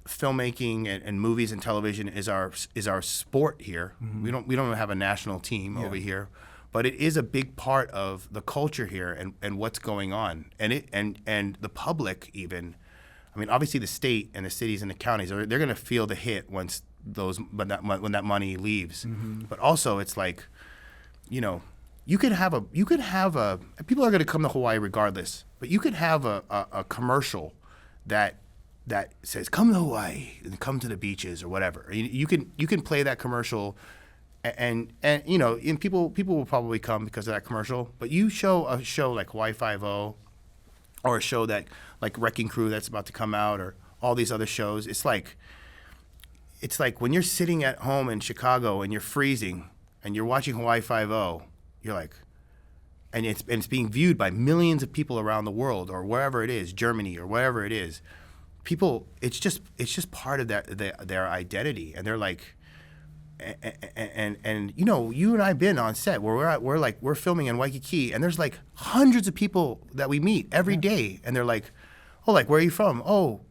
filmmaking and movies and television is our sport here. We don't have a national team over here, but it is a big part of the culture here and what's going on. And the public even, I mean, obviously the state and the cities and the counties they're going to feel the hit when that money leaves. But also it's like, you could have people are going to come to Hawaii regardless, but you could have a commercial that says come to Hawaii and come to the beaches or whatever. You can play that commercial and people will probably come because of that commercial, but you show a show like Hawaii Five-0 or a show that like Wrecking Crew that's about to come out or all these other shows. It's like when you're sitting at home in Chicago and you're freezing and you're watching Hawaii Five-0, you're like, and it's being viewed by millions of people around the world or wherever it is, Germany or wherever it is. People, it's just part of their identity, and they're like, and you and I've been on set where we're filming in Waikiki, and there's like hundreds of people that we meet every day, and they're like, oh, like where are you from? Oh,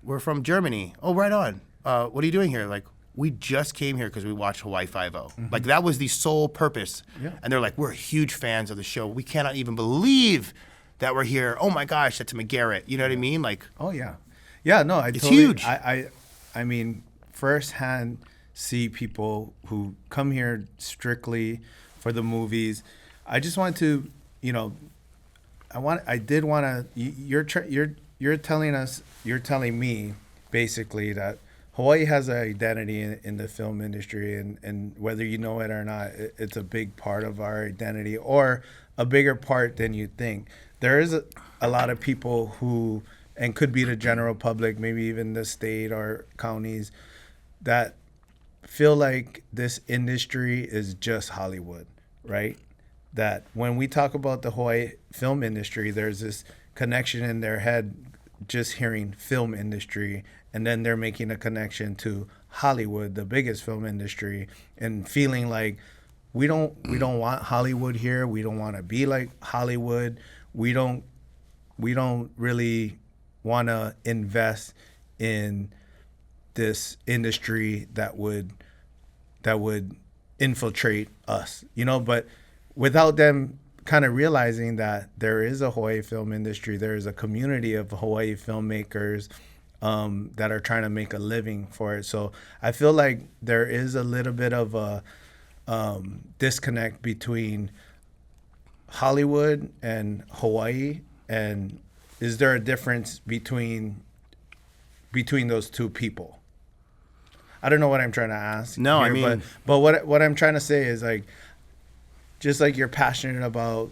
we're from Germany. Oh, right on. What are you doing here? Like, we just came here because we watched Hawaii Five-0. Like that was the sole purpose. And they're like, we're huge fans of the show. We cannot even believe that we're here. Oh my gosh, that's McGarrett. You know what I mean? Like, oh yeah, yeah. No, it's huge. I mean, firsthand see people who come here strictly for the movies. I just want to, you're telling me basically that Hawaii has an identity in the film industry, and whether you know it or not, it's a big part of our identity, or a bigger part than you think. There is a lot of people who, and could be the general public, maybe even the state or counties, that feel like this industry is just Hollywood, right? That when we talk about the Hawaii film industry, there's this connection in their head just hearing film industry, and then they're making a connection to Hollywood, the biggest film industry, and feeling like we don't want Hollywood here. We don't want to be like Hollywood. We don't really want to invest in this industry that would infiltrate us, but without them kind of realizing that there is a Hawaii film industry, there is a community of Hawaii filmmakers that are trying to make a living for it. So I feel like there is a little bit of a disconnect between Hollywood and Hawaii. And is there a difference between those two people? I don't know what I'm trying to ask. No, here, I mean, but what I'm trying to say is like, just like you're passionate about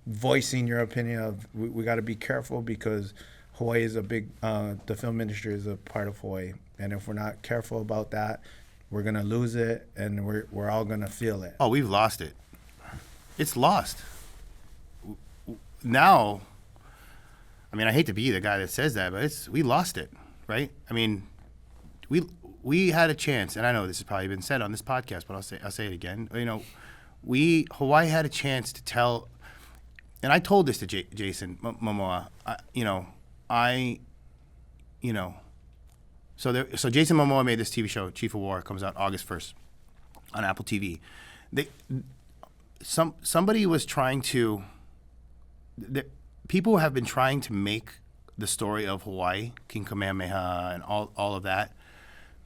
voicing your opinion of we got to be careful because Hawaii is a big the film industry is a part of Hawaii, and if we're not careful about that, we're gonna lose it, and we're all gonna feel it. Oh, we've lost it. It's lost. Now, I mean, I hate to be the guy that says that, but we lost it, right? I mean, we had a chance, and I know this has probably been said on this podcast, but I'll say it again. You know, Hawaii had a chance to tell, and I told this to Jason Momoa. So Jason Momoa made this TV show, Chief of War, comes out August 1st on Apple TV. Somebody was trying to. People have been trying to make the story of Hawaii, King Kamehameha, and all of that.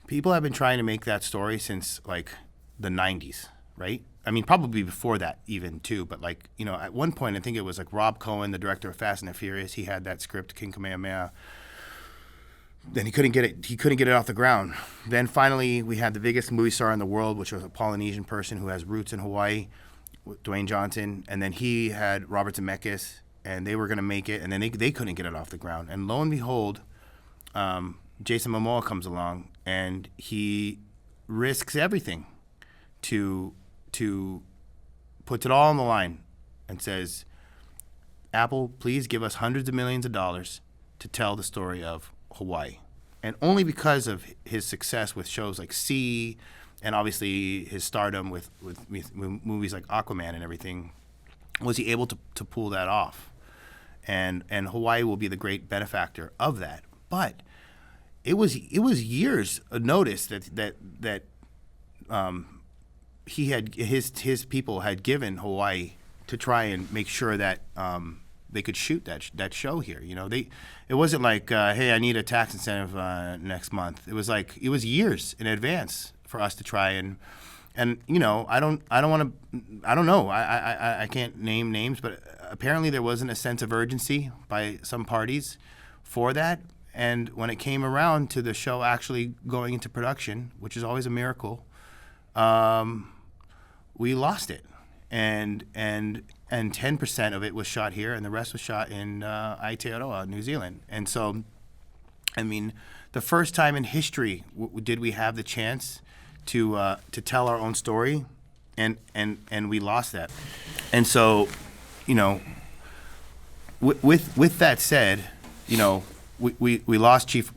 People have been trying to make that story since like the 90s, right? I mean, probably before that even too. But like, you know, at one point, I think it was like Rob Cohen, the director of Fast and the Furious. He had that script, King Kamehameha. Then he couldn't get it off the ground. Then finally, we had the biggest movie star in the world, which was a Polynesian person who has roots in Hawaii, Dwayne Johnson. And then he had Robert Zemeckis, and they were going to make it, and then they couldn't get it off the ground. And lo and behold, Jason Momoa comes along, and he risks everything to puts it all on the line and says, Apple, please give us hundreds of millions of dollars to tell the story of Hawaii. And only because of his success with shows like Sea, and obviously his stardom with movies like Aquaman and everything, was he able to pull that off. And Hawaii will be the great benefactor of that. But it was years of notice that he had his people had given Hawaii to try and make sure that they could shoot that show here. You know, it wasn't like, hey, I need a tax incentive next month. It was like it was years in advance for us to try and you know, I don't know. I can't name names, but apparently there wasn't a sense of urgency by some parties for that. And when it came around to the show actually going into production, which is always a miracle, we lost it. And 10% of it was shot here, and the rest was shot in Aotearoa, New Zealand. And so, I mean, the first time in history did we have the chance to tell our own story, and we lost that. And so, you know, with that said, you know, we lost Chief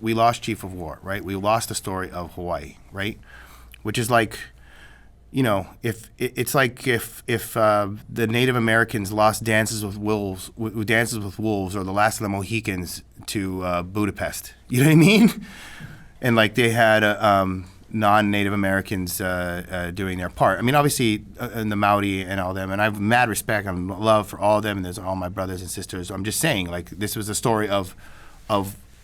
of War, right? We lost the story of Hawaii, right? Which is like, you know, if the Native Americans lost Dances with Wolves, or The Last of the Mohicans to Budapest, you know what I mean? And like they had non-Native Americans doing their part. I mean, obviously, and the Maori and all them, and I have mad respect and love for all of them, and there's all my brothers and sisters. I'm just saying, like, this was a story of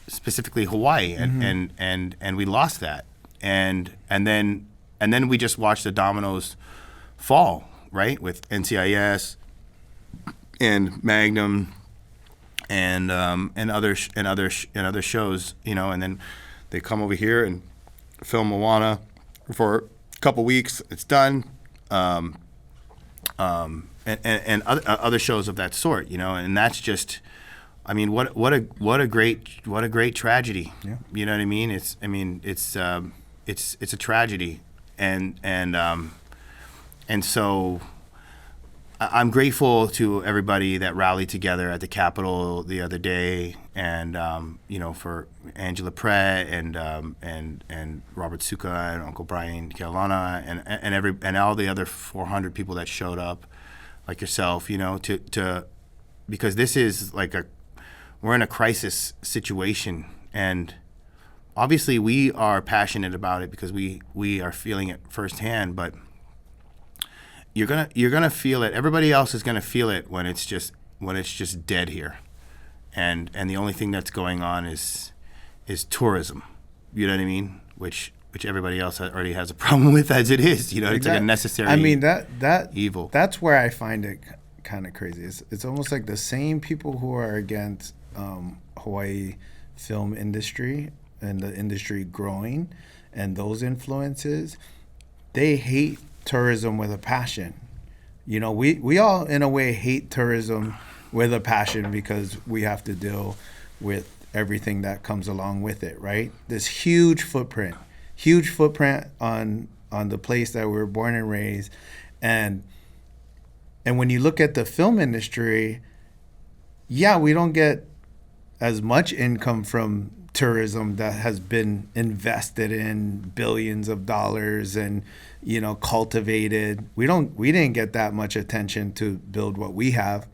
specifically Hawaii, and we lost that, and then we just watched the dominoes fall, right, with NCIS and Magnum and other shows, you know, and then they come over here and film Moana for a couple weeks. It's done, and other shows of that sort, you know, and that's just, I mean, what a great tragedy. Yeah. You know what I mean? It's a tragedy, and so I'm grateful to everybody that rallied together at the Capitol the other day, and you know, for Angela Pratt and Robert Suka and Uncle Brian Kealana and all the other 400 people that showed up, like yourself, you know, to because this is like we're in a crisis situation, and obviously we are passionate about it because we are feeling it firsthand, but you're gonna feel it. Everybody else is gonna feel it when it's just dead here, and the only thing that's going on is tourism. You know what I mean? Which everybody else already has a problem with as it is. You know, it's like a necessary. I mean that evil. That's where I find it kind of crazy. It's almost like the same people who are against Hawaii film industry and the industry growing, and those influences, they hate tourism with a passion. You know, we all in a way hate tourism with a passion because we have to deal with everything that comes along with it, right? This huge footprint on the place that we were born and raised. And when you look at the film industry, yeah, we don't get as much income from tourism that has been invested in billions of dollars and, you know, cultivated. We didn't get that much attention to build what we have.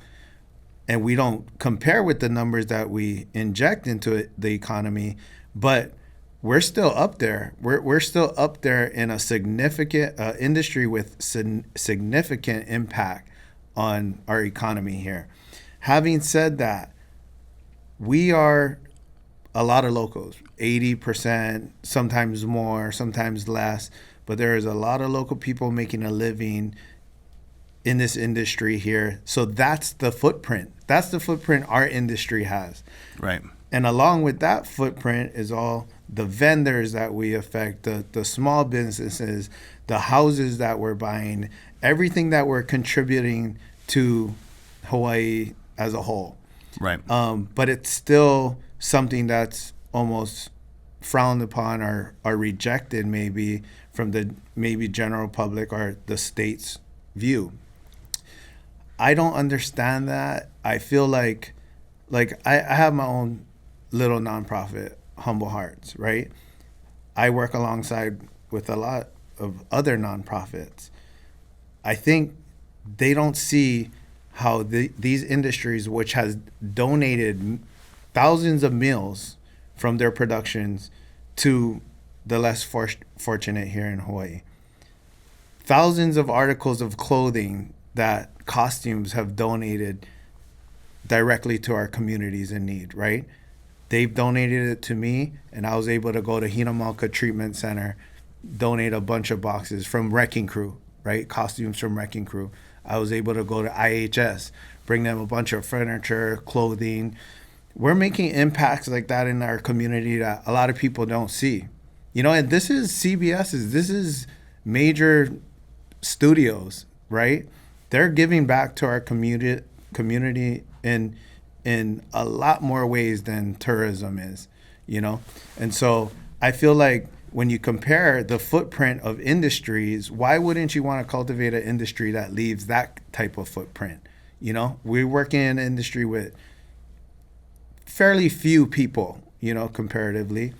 And we don't compare with the numbers that we inject into the economy, but we're still up there. We're still up there in a significant industry with significant impact on our economy here. Having said that, we are a lot of locals, 80%, sometimes more, sometimes less, but there is a lot of local people making a living in this industry here. So that's the footprint. That's the footprint our industry has. Right. And along with that footprint is all the vendors that we affect, the small businesses, the houses that we're buying, everything that we're contributing to Hawaii as a whole. Right. But it's still something that's almost frowned upon or rejected maybe from the maybe general public or the state's view. I don't understand that. I feel like I have my own little nonprofit, Humble Hearts, right? I work alongside with a lot of other nonprofits. I think they don't see how these industries, which has donated thousands of meals from their productions to the less fortunate here in Hawaii, thousands of articles of clothing that costumes have donated directly to our communities in need, right? They've donated it to me, and I was able to go to Hinamalka Treatment Center, donate a bunch of boxes from Wrecking Crew, right? Costumes from Wrecking Crew. I was able to go to IHS, bring them a bunch of furniture, clothing. We're making impacts like that in our community that a lot of people don't see. You know, and this is CBS's, this is major studios, right? They're giving back to our community in a lot more ways than tourism is, you know? And so I feel like when you compare the footprint of industries, why wouldn't you want to cultivate an industry that leaves that type of footprint? You know, we work in an industry with fairly few people, you know, comparatively.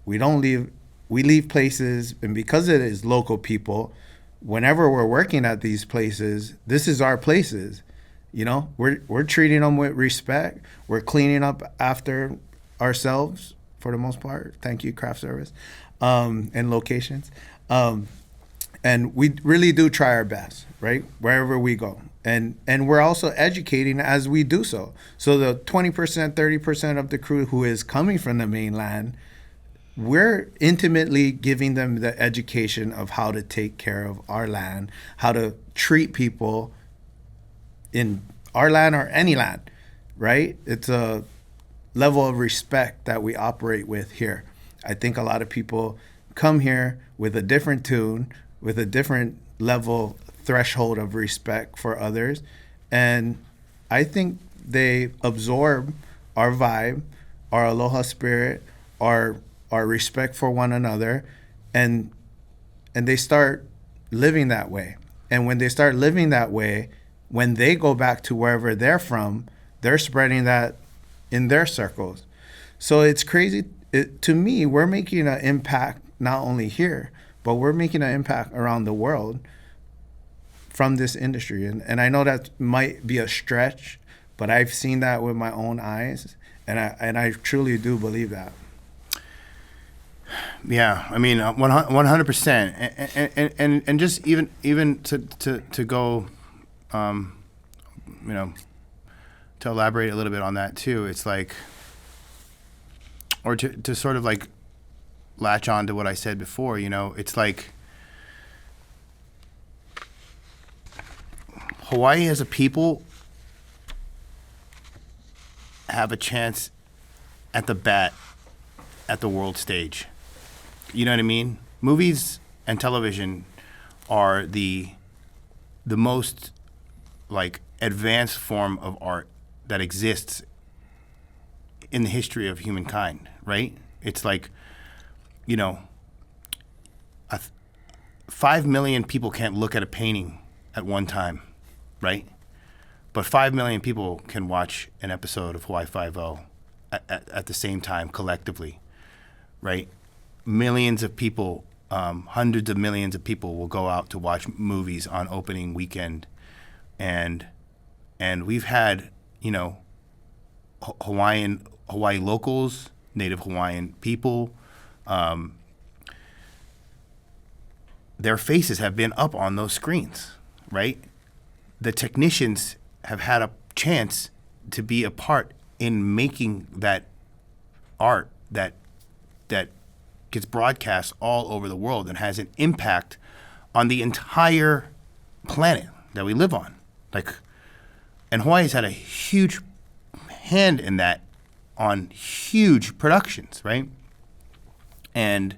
We leave places, and because it is local people, whenever we're working at these places, this is our places. You know, we're treating them with respect. We're cleaning up after ourselves for the most part. Thank you, craft service, and locations. And we really do try our best, right? Wherever we go. And we're also educating as we do so. So the 20%, 30% of the crew who is coming from the mainland, we're intimately giving them the education of how to take care of our land, how to treat people in our land or any land, right? It's a level of respect that we operate with here. I think a lot of people come here with a different tune, with a different level threshold of respect for others. And I think they absorb our vibe, our aloha spirit, our respect for one another, and they start living that way. And when they start living that way, when they go back to wherever they're from, they're spreading that in their circles. So it's crazy. To me, we're making an impact not only here, but we're making an impact around the world from this industry. And I know that might be a stretch, but I've seen that with my own eyes, and I truly do believe that. Yeah, I mean, 100%, and just even to go, you know, to elaborate a little bit on that too. It's like, or to sort of like latch on to what I said before. You know, it's like Hawaii as a people have a chance at the bat at the world stage. You know what I mean? Movies and television are the most like advanced form of art that exists in the history of humankind, right? It's like, you know, 5 million people can't look at a painting at one time, right? But 5 million people can watch an episode of Hawaii Five-0 at the same time collectively, right? Millions of people, hundreds of millions of people will go out to watch movies on opening weekend, and we've had, you know, Hawaii locals, Native Hawaiian people, their faces have been up on those screens, right? The technicians have had a chance to be a part in making that art that gets broadcast all over the world and has an impact on the entire planet that we live on. Like, and Hawaii's had a huge hand in that on huge productions, right? And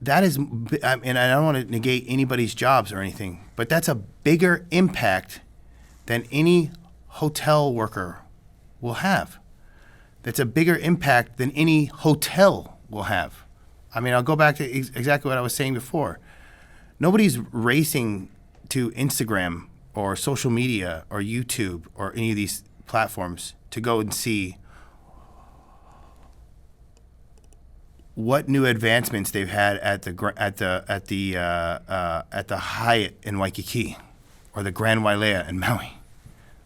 that is, and I don't want to negate anybody's jobs or anything, but that's a bigger impact than any hotel worker will have. That's a bigger impact than any hotel will have. I mean, I'll go back to exactly what I was saying before. Nobody's racing to Instagram or social media or YouTube or any of these platforms to go and see what new advancements they've had at the Hyatt in Waikiki or the Grand Wailea in Maui.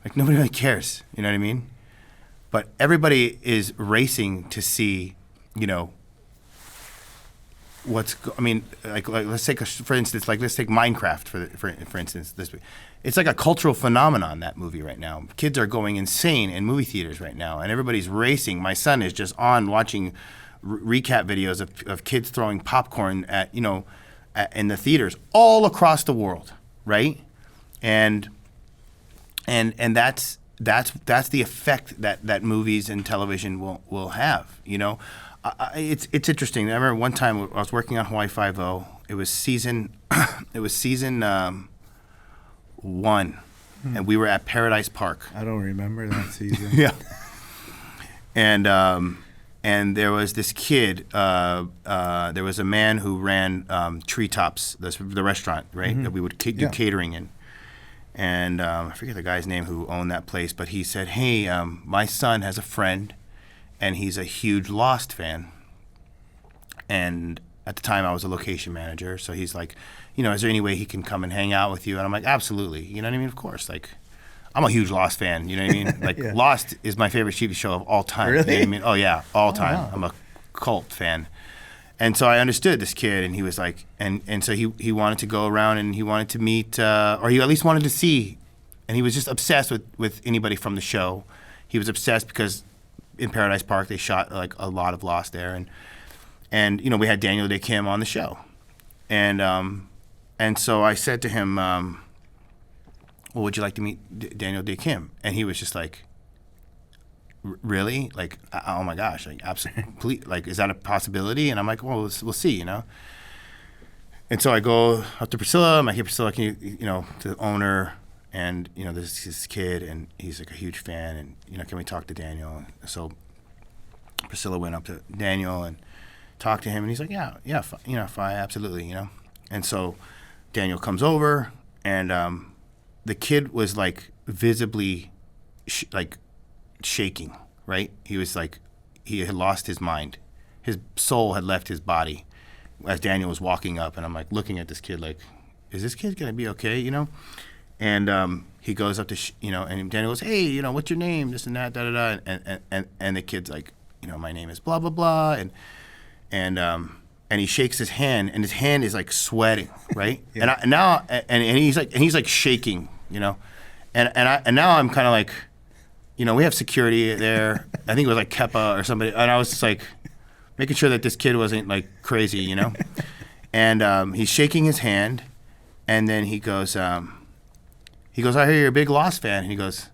Like, nobody really cares. You know what I mean? But everybody is racing to see, you know, like let's take for instance, like let's take Minecraft for instance. It's like a cultural phenomenon, that movie right now. Kids are going insane in movie theaters right now, and everybody's racing. My son is just on watching recap videos of kids throwing popcorn in the theaters all across the world, right? And that's the effect that movies and television will have, you know. It's interesting. I remember one time I was working on Hawaii Five-0. It was season 1, and we were at Paradise Park. I don't remember that season. Yeah. And there was this kid. There was a man who ran Treetops, the restaurant, right? That we would do catering in. And I forget the guy's name who owned that place, but he said, "Hey, my son has a friend, and he's a huge Lost fan." And at the time, I was a location manager, so he's like, "You know, is there any way he can come and hang out with you?" And I'm like, "Absolutely." You know what I mean? Of course. Like, I'm a huge Lost fan. You know what I mean? Like, Yeah. Lost is my favorite TV show of all time. Really? You know what I mean? Oh yeah, all time. Wow. I'm a cult fan. And so I understood this kid, and he was like, and so he wanted to go around, and he wanted to meet, or he at least wanted to see, and he was just obsessed with anybody from the show. He was obsessed because in Paradise Park they shot like a lot of Lost there, and you know, we had Daniel Day Kim on the show, and so I said to him, "Well, would you like to meet Daniel Day Kim?" And he was just like, "Really? Like, oh my gosh, like, absolutely, like, is that a possibility?" And I'm like, "Well, we'll see, you know." And so I go up to Priscilla. I'm like, "Hey, Priscilla, can you know, to the owner, and you know, there's this kid, and he's like a huge fan, and you know, can we talk to Daniel?" And so Priscilla went up to Daniel and talked to him, and he's like, "Yeah, you know, fine, absolutely, you know." And so Daniel comes over, and the kid was like visibly shaking, right? He was like, he had lost his mind. His soul had left his body as Daniel was walking up, and I'm like looking at this kid like, is this kid gonna be okay, you know? And he goes up to, you know, and Daniel goes, "Hey, you know, what's your name? This and that, da da da." And the kid's like, "You know, my name is blah blah blah," and he shakes his hand, and his hand is like sweating, right? Yeah. And he's like shaking, you know, and now I'm kind of like, you know, we have security there. I think it was like Kepa or somebody, and I was just like making sure that this kid wasn't like crazy, you know. And he's shaking his hand, and then he goes, "I hear you're a big Lost fan." And he goes,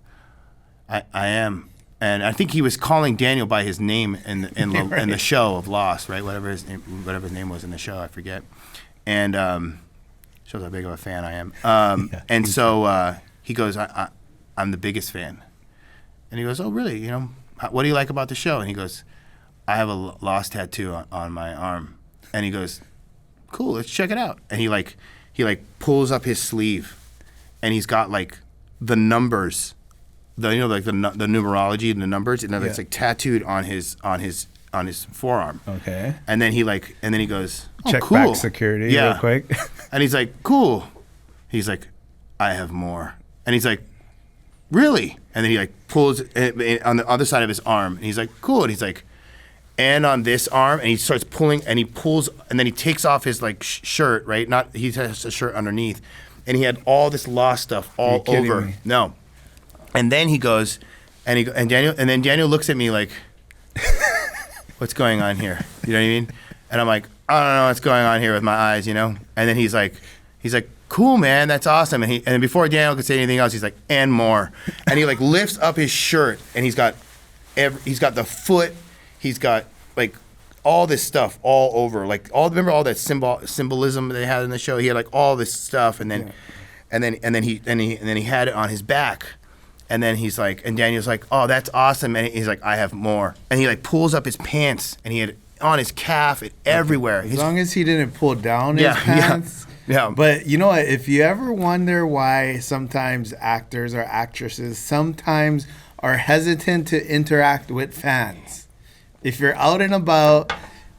I am. and I think he was calling Daniel by his name in the show of Lost, right? Whatever his name was in the show, I forget. And shows how big of a fan I am. And so he goes, I'm the biggest fan. And he goes, oh, really? You know, what do you like about the show? And he goes, I have a Lost tattoo on my arm. And he goes, cool, let's check it out. And he pulls up his sleeve, and he's got like the numbers, the numerology and the numbers, and it's like tattooed on his forearm. Okay. And then he goes, oh, check cool. back security real quick. And he's like, cool. He's like, I have more. And he's like, really? And then he like pulls it on the other side of his arm, and he's like, cool. And he's like, and on this arm, and he starts pulling, and he pulls, and then he takes off his like shirt, right? He has a shirt underneath, and he had all this Lost stuff all over. Me? No. And then he goes, and Daniel looks at me like, what's going on here? You know what I mean? And I'm like, I don't know what's going on here with my eyes, you know? And then he's like, cool, man, that's awesome. And then before Daniel could say anything else, he's like, and more. And he like lifts up his shirt, and he's got the foot, he's got like all this stuff all over, like remember all that symbolism they had in the show? He had like all this stuff, and then he had it on his back. And then he's like, and Daniel's like, oh, that's awesome. And he's like, I have more. And he like pulls up his pants, and he had it on his calf, everywhere. As long as he didn't pull down his pants. Yeah. But you know what? If you ever wonder why sometimes actors or actresses sometimes are hesitant to interact with fans, if you're out and about,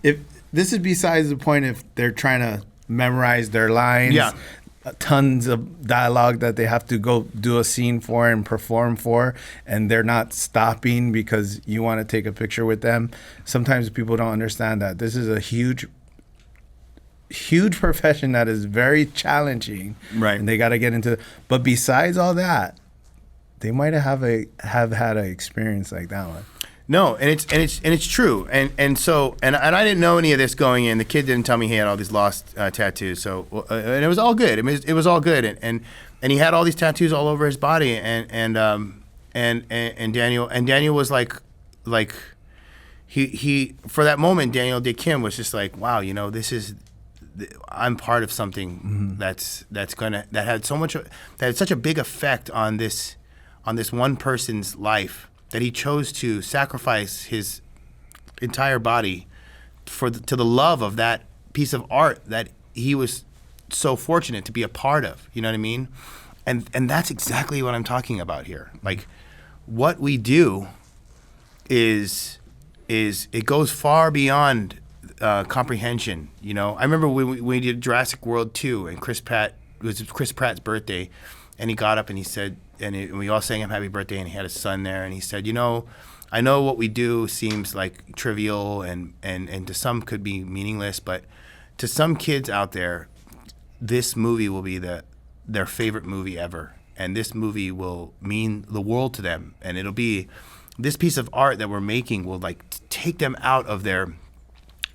if this is besides the point, if they're trying to memorize their lines, tons of dialogue that they have to go do a scene for and perform for, and they're not stopping because you want to take a picture with them. Sometimes people don't understand that this is a huge profession that is very challenging, right? And they got to get into. But besides all that, they might have had an experience like that one. No, and it's true, and so I didn't know any of this going in. The kid didn't tell me he had all these Lost tattoos, so and it was all good. I mean, it was all good, and he had all these tattoos all over his body, and Daniel was like he for that moment, Daniel Day Kim was just like, wow, you know, I'm part of something that had such a big effect on this one person's life, that he chose to sacrifice his entire body to the love of that piece of art that he was so fortunate to be a part of. You know what I mean? And that's exactly what I'm talking about here. Like, what we do is it goes far beyond comprehension. You know, I remember when we did Jurassic World 2, and it was Chris Pratt's birthday, and he got up and he said, and we all sang him happy birthday, and he had his son there, and he said, you know, I know what we do seems like trivial and to some could be meaningless, but to some kids out there, this movie will be their favorite movie ever, and this movie will mean the world to them, and it'll be this piece of art that we're making will like take them out of their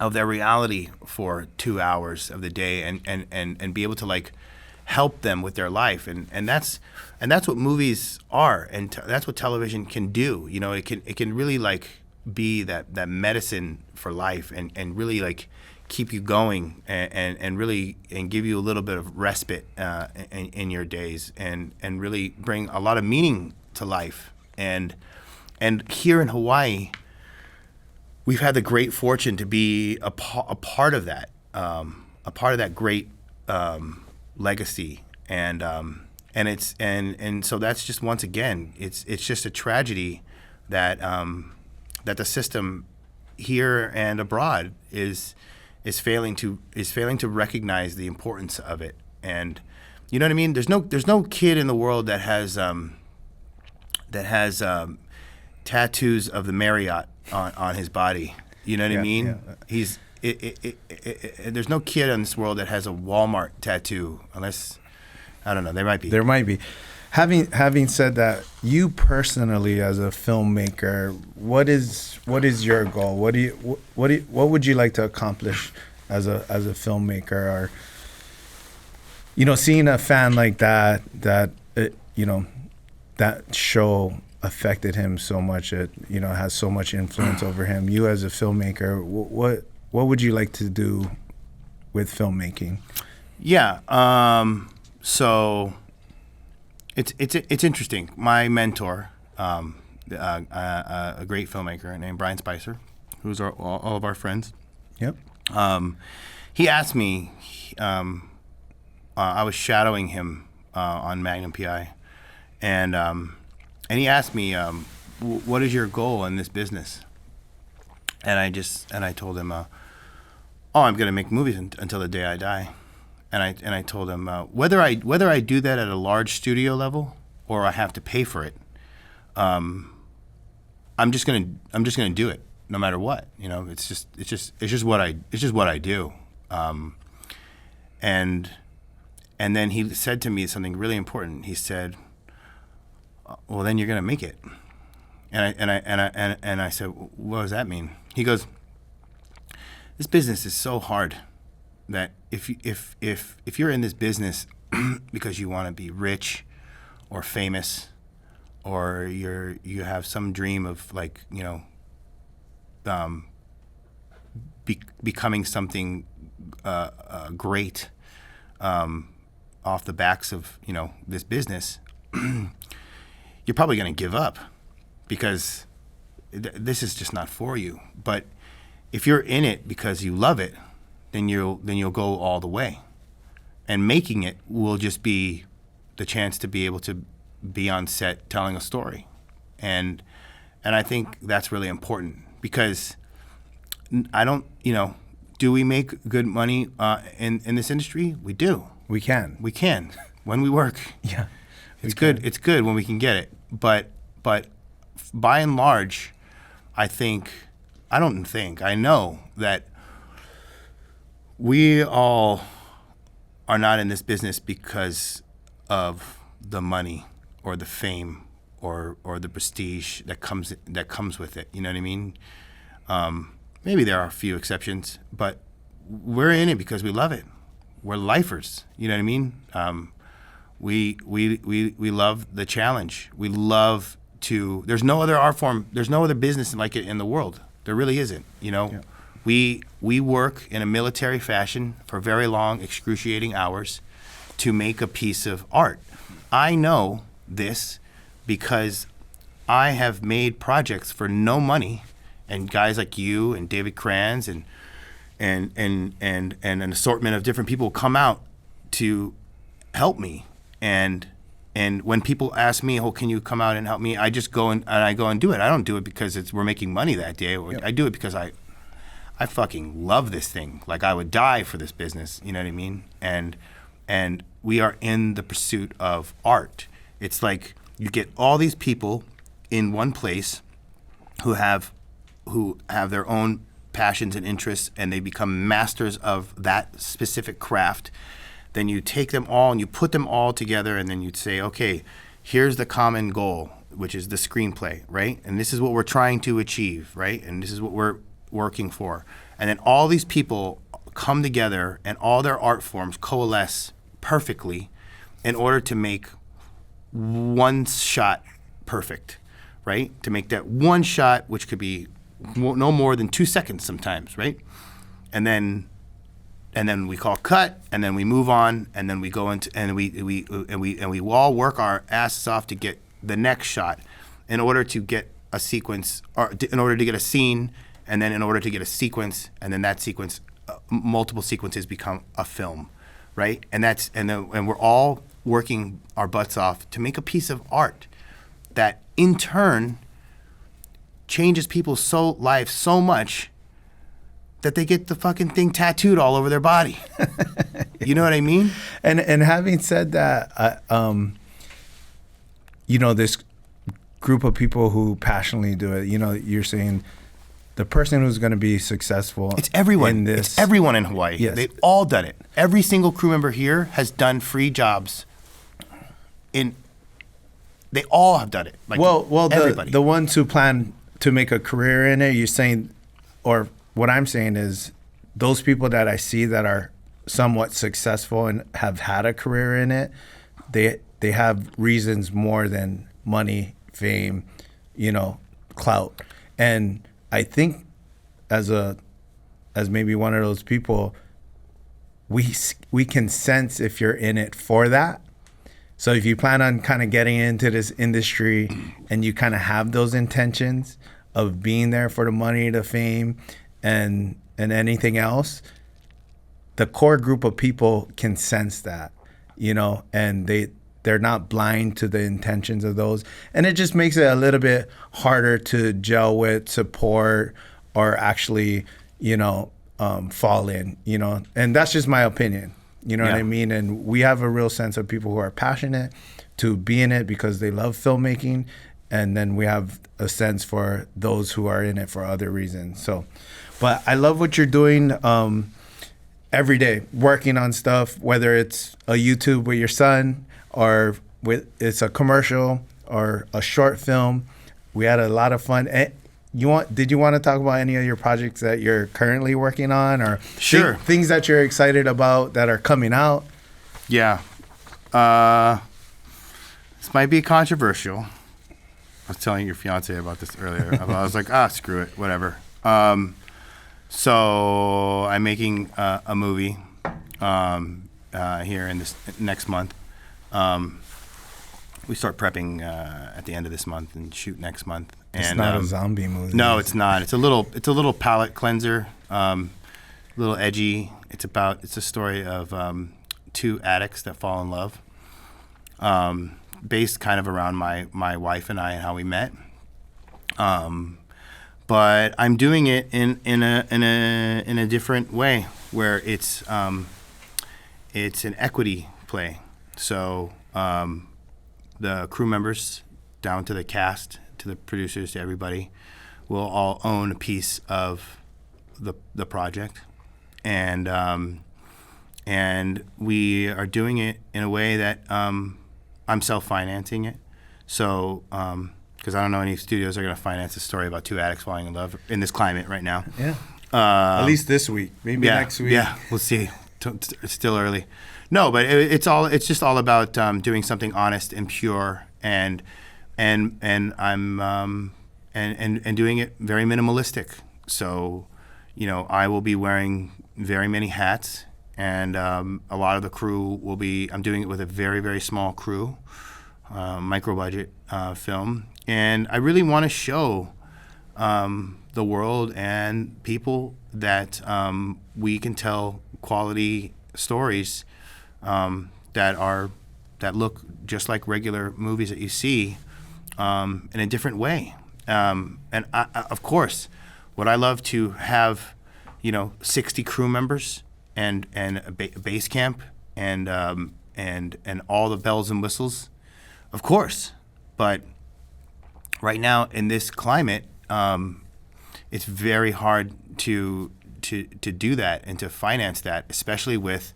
reality for 2 hours of the day and be able to like help them with their life, and that's what movies are, and that's what television can do. You know, it can really like be that medicine for life, and really like keep you going, and really give you a little bit of respite in your days, and really bring a lot of meaning to life. And here in Hawaii, we've had the great fortune to be a part of that, great legacy, and so that's just, once again, it's just a tragedy that that the system here and abroad is failing to recognize the importance of it. And you know what I mean? There's no kid in the world that has tattoos of the Marriott on his body. You know what I mean? Yeah. There's no kid in this world that has a Walmart tattoo, unless, I don't know, there might be. There might be. Having said that, you personally as a filmmaker, what is your goal? What would you like to accomplish as a filmmaker? Or, you know, seeing a fan like that show affected him so much. It has so much influence over him. You as a filmmaker, what would you like to do with filmmaking? Yeah. So it's interesting. My mentor, a great filmmaker named Brian Spicer, who's all of our friends. Yep. He asked me. I was shadowing him on Magnum PI, and he asked me, "What is your goal in this business?" And I told him, I'm going to make movies until the day I die. And I told him whether I do that at a large studio level or I have to pay for it, I'm just gonna do it no matter what. It's just what I do. And then he said to me something really important. He said, "Well, then you're gonna make it." And I said, "What does that mean?" He goes, "This business is so hard that if you're in this business because you want to be rich or famous, or you have some dream of becoming something great off the backs of this business, you're probably going to give up because this is just not for you. But if you're in it because you love it, then you'll go all the way. And making it will just be the chance to be able to be on set telling a story. And I think that's really important because I don't, do we make good money in this industry? We do. We can when we work. Yeah. It's good. It's good when we can get it. But by and large, I know that we all are not in this business because of the money or the fame or the prestige that comes with it. You know what I mean? Maybe there are a few exceptions, but we're in it because we love it. We're lifers. You know what I mean? We love the challenge. We love to. There's no other art form. There's no other business like it in the world. There really isn't. Yeah. We work in a military fashion for very long, excruciating hours to make a piece of art. I know this because I have made projects for no money, and guys like you and David Kranz and an assortment of different people come out to help me. And when people ask me, "Oh, can you come out and help me?" I just go and I go and do it. I don't do it because we're making money that day. Yep. I do it because I fucking love this thing. Like I would die for this business. You know what I mean? And we are in the pursuit of art. It's like you get all these people in one place who have their own passions and interests, and they become masters of that specific craft. Then you take them all and you put them all together, and then you'd say, okay, here's the common goal, which is the screenplay, right? And this is what we're trying to achieve, right? And this is what we're working for. And then all these people come together and all their art forms coalesce perfectly in order to make one shot perfect, right? To make that one shot, which could be no more than 2 seconds sometimes, right? And then we call cut, and then we move on, and then we go into and we all work our asses off to get the next shot in order to get a sequence, or in order to get a scene, and then in order to get a sequence, and then that sequence, multiple sequences become a film, right? And we're all working our butts off to make a piece of art that in turn changes people's lives so much that they get the fucking thing tattooed all over their body. You know what I mean? And having said that, this group of people who passionately do it, you're saying the person who's going to be successful. It's everyone. In this, it's everyone in Hawaii. Yes. They've all done it. Every single crew member here has done free jobs. They all have done it. Like everybody. The ones who plan to make a career in it, you're saying, or what I'm saying is, those people that I see that are somewhat successful and have had a career in it, they have reasons more than money, fame, clout. And I think as maybe one of those people, we can sense if you're in it for that. So if you plan on kind of getting into this industry and you kind of have those intentions of being there for the money, the fame, and anything else, the core group of people can sense that, and they're not blind to the intentions of those. And it just makes it a little bit harder to gel with, support, or actually, fall in, and that's just my opinion. You know what I mean? And we have a real sense of people who are passionate to be in it because they love filmmaking. And then we have a sense for those who are in it for other reasons. So, but I love what you're doing every day, working on stuff, whether it's a YouTube with your son or it's a commercial or a short film. We had a lot of fun. Did you want to talk about any of your projects that you're currently working on, or sure things that you're excited about that are coming out? Yeah. This might be controversial. I was telling your fiance about this earlier. I was like, screw it, whatever. So I'm making a movie here in this next month. We start prepping at the end of this month and shoot next month. It's not a zombie movie. No, it's not. It's a little palate cleanser, a little edgy. It's a story of two addicts that fall in love, based kind of around my wife and I and how we met. But I'm doing it in a different way where it's an equity play. So the crew members down to the cast, to the producers, to everybody, will all own a piece of the project, and we are doing it in a way that I'm self-financing it. So because I don't know any studios are going to finance a story about two addicts falling in love in this climate right now. Yeah. At least this week, maybe next week. Yeah, we'll see. It's still early. No, but it's just all about doing something honest and pure, and I'm and doing it very minimalistic. So, I will be wearing very many hats, and a lot of the crew will be. I'm doing it with a very, very small crew, microbudget film, and I really want to show the world and people that we can tell quality stories that look just like regular movies that you see, in a different way. And I, of course, would I love to have, 60 crew members and a base camp and all the bells and whistles? Of course, but right now in this climate, it's very hard to do that and to finance that, especially with,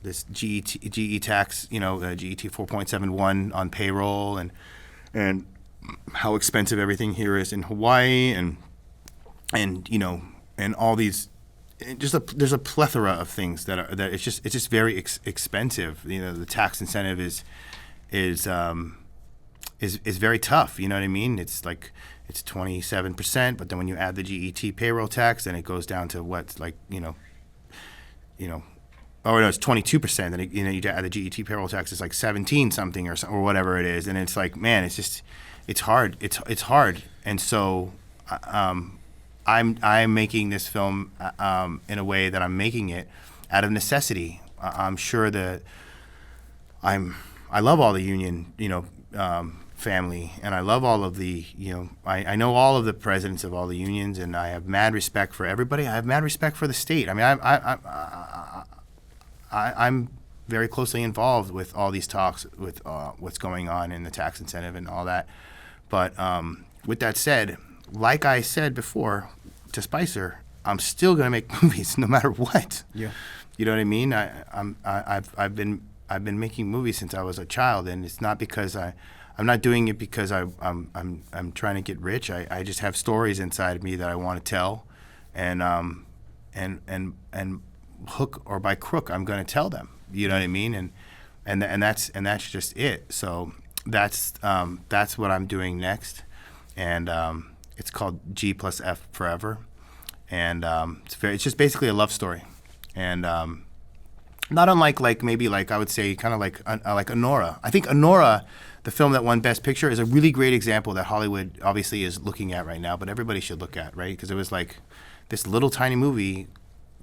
this GE tax, GET 4.71 on payroll, and how expensive everything here is in Hawaii, and all these, there's a plethora of things that it's just very expensive. The tax incentive is very tough. You know what I mean? It's like it's 27%, but then when you add the GET payroll tax, then it goes down to what's like oh no, it's 22%. Then you add the GET payroll tax, it's like 17 something or whatever it is, and it's like, man, it's hard. It's hard, and so I'm making this film in a way that I'm making it out of necessity. I'm sure that I love all the union family, and I love all of the I know all of the presidents of all the unions, and I have mad respect for everybody. I have mad respect for the state. I mean, I'm very closely involved with all these talks with what's going on in the tax incentive and all that. But with that said, like I said before to Spicer, I'm still going to make movies no matter what. Yeah. You know what I mean? I've been making movies since I was a child, and it's not because I'm not doing it because I'm trying to get rich. I just have stories inside of me that I want to tell, and hook or by crook, I'm going to tell them. You know what I mean? And that's just it. So that's what I'm doing next, and it's called G plus F Forever, and it's just basically a love story, and not unlike maybe I would say kind of like Honora. I think Honora, the film that won Best Picture, is a really great example that Hollywood obviously is looking at right now, but everybody should look at, right? Because it was like this little tiny movie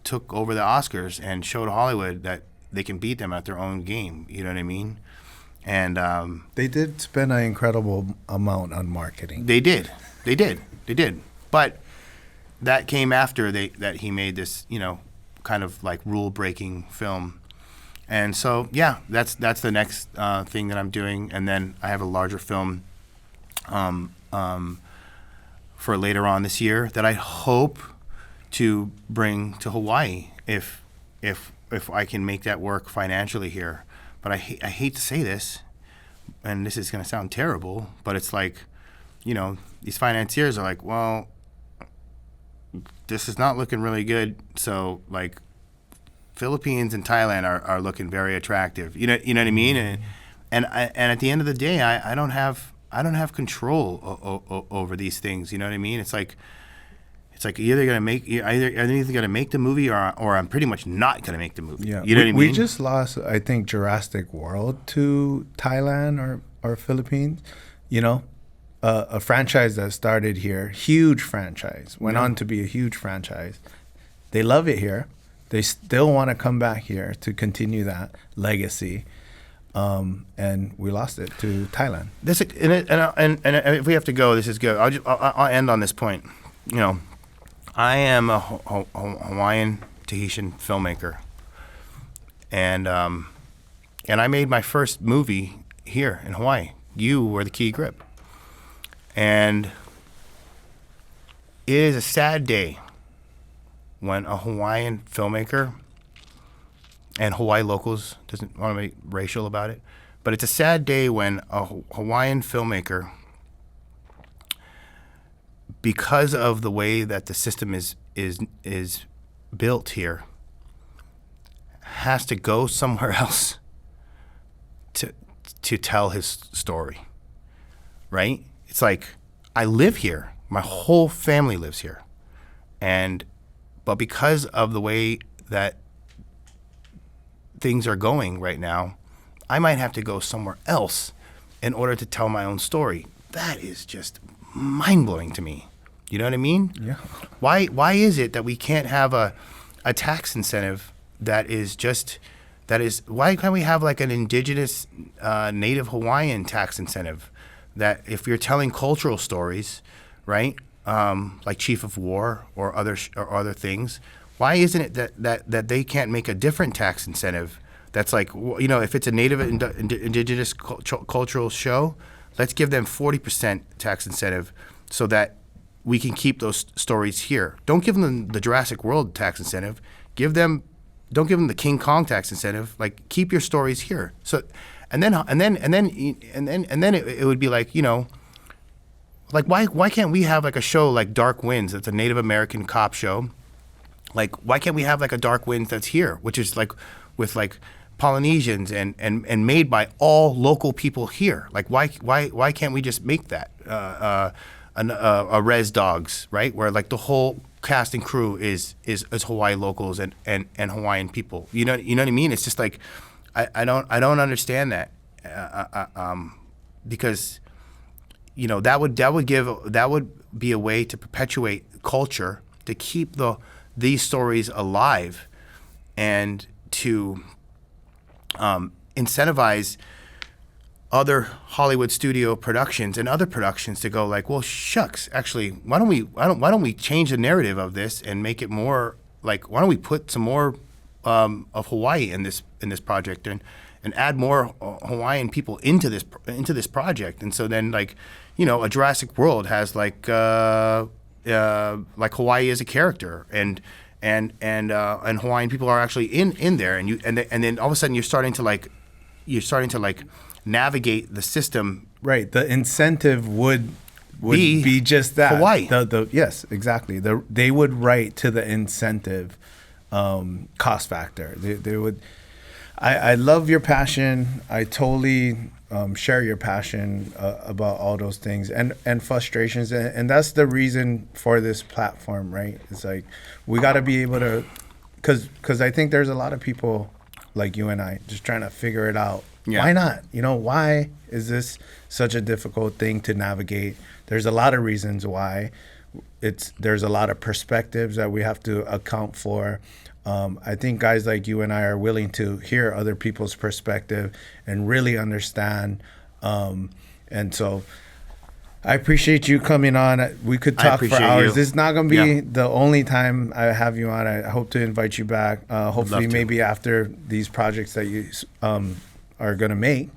took over the Oscars and showed Hollywood that they can beat them at their own game. You know what I mean? And they did spend an incredible amount on marketing. They did. But that came after that he made this, kind of like rule-breaking film. And so, yeah, that's the next thing that I'm doing. And then I have a larger film for later on this year that I hope to bring to Hawaii if I can make that work financially here. But I hate to say this, and this is going to sound terrible, but it's like, these financiers are like, well, this is not looking really good. So like Philippines and Thailand are looking very attractive. You know what I mean? And at the end of the day, I don't have control over these things. You know what I mean? It's like you're either gonna make the movie or I'm pretty much not gonna make the movie. Yeah. You know what I mean? We just lost, I think, Jurassic World to Thailand or Philippines. A franchise that started here, huge franchise, went on to be a huge franchise. They love it here. They still want to come back here to continue that legacy. And we lost it to Thailand. And if we have to go, this is good. I'll end on this point. I am a Hawaiian Tahitian filmmaker, and I made my first movie here in Hawaii. You were the key grip, and it is a sad day when a Hawaiian filmmaker, and Hawaii locals, doesn't want to be racial about it, but it's a sad day when a Hawaiian filmmaker, because of the way that the system is built here, has to go somewhere else to tell his story, right? It's like, I live here. My whole family lives here. But because of the way that things are going right now, I might have to go somewhere else in order to tell my own story. That is just mind-blowing to me. You know what I mean? Yeah. Why is it that we can't have a tax incentive why can't we have like an indigenous native Hawaiian tax incentive that if you're telling cultural stories, right? Like Chief of War or other things, why isn't it that they can't make a different tax incentive that's like, if it's a native indigenous cultural show, let's give them 40% tax incentive so that we can keep those stories here. Don't give them the Jurassic World tax incentive. Don't give them the King Kong tax incentive. Like, keep your stories here. So, and then it would be like, like why can't we have like a show like Dark Winds that's a Native American cop show? Like, why can't we have like a Dark Winds that's here, which is like with like Polynesians and made by all local people here? Like, why can't we just make that a Res Dogs, right, where like the whole cast and crew is Hawaii locals and Hawaiian people? You know what I mean? It's just like I don't understand that because that would be a way to perpetuate culture, to keep these stories alive, and to incentivize other Hollywood studio productions and other productions to go like, well, shucks, actually, why don't we change the narrative of this and make it more like, why don't we put some more of Hawaii in this project and add more Hawaiian people into this project? And so then, like, a Jurassic World has like Hawaii as a character, and Hawaiian people are actually in there, and then all of a sudden you're starting to navigate the system. Right. The incentive would be just that. Hawaii. Yes, exactly. They would write to the incentive cost factor. They would. I love your passion. I totally share your passion about all those things and frustrations, and that's the reason for this platform, right? It's like we got to be able to, because I think there's a lot of people like you and I just trying to figure it out. Yeah. Why not? Why is this such a difficult thing to navigate? There's a lot of reasons why. There's a lot of perspectives that we have to account for. I think guys like you and I are willing to hear other people's perspective and really understand. And so I appreciate you coming on. We could talk for hours. You. This is not going to be the only time I have you on. I hope to invite you back. Hopefully maybe after these projects that you are going to make.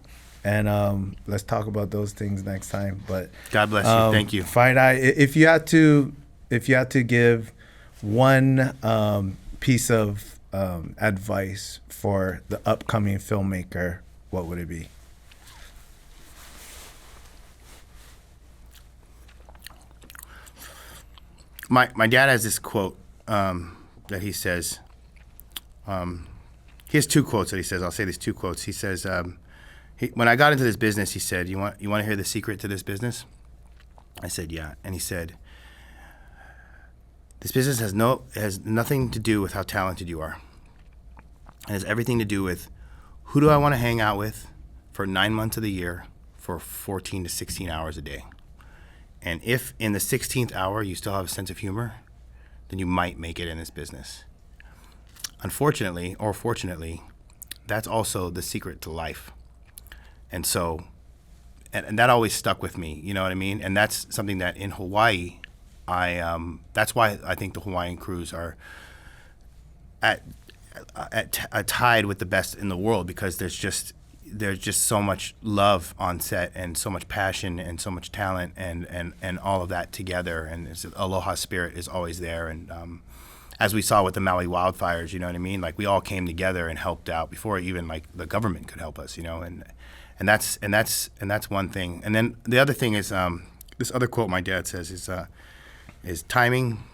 And let's talk about those things next time. But God bless you. Thank you. Fairai, if you had to give one piece of advice for the upcoming filmmaker, what would it be? My dad has this quote that he says. He has two quotes that he says. I'll say these two quotes. He says, when I got into this business, he said, "You want to hear the secret to this business?" I said, "Yeah." And he said, "This business has nothing to do with how talented you are. It has everything to do with who do I want to hang out with for 9 months of the year for 14 to 16 hours a day. And if in the 16th hour you still have a sense of humor, then you might make it in this business. Unfortunately, or fortunately, that's also the secret to life." And so, and that always stuck with me, you know what I mean? And that's something that in Hawaii, that's why I think the Hawaiian crews are tied with the best in the world, because there's just so much love on set and so much passion and so much talent and all of that together, and it's, aloha spirit is always there. And as we saw with the Maui wildfires, you know what I mean? Like we all came together and helped out before even like the government could help us, you know. And that's one thing. And then the other thing is this other quote my dad says is timing,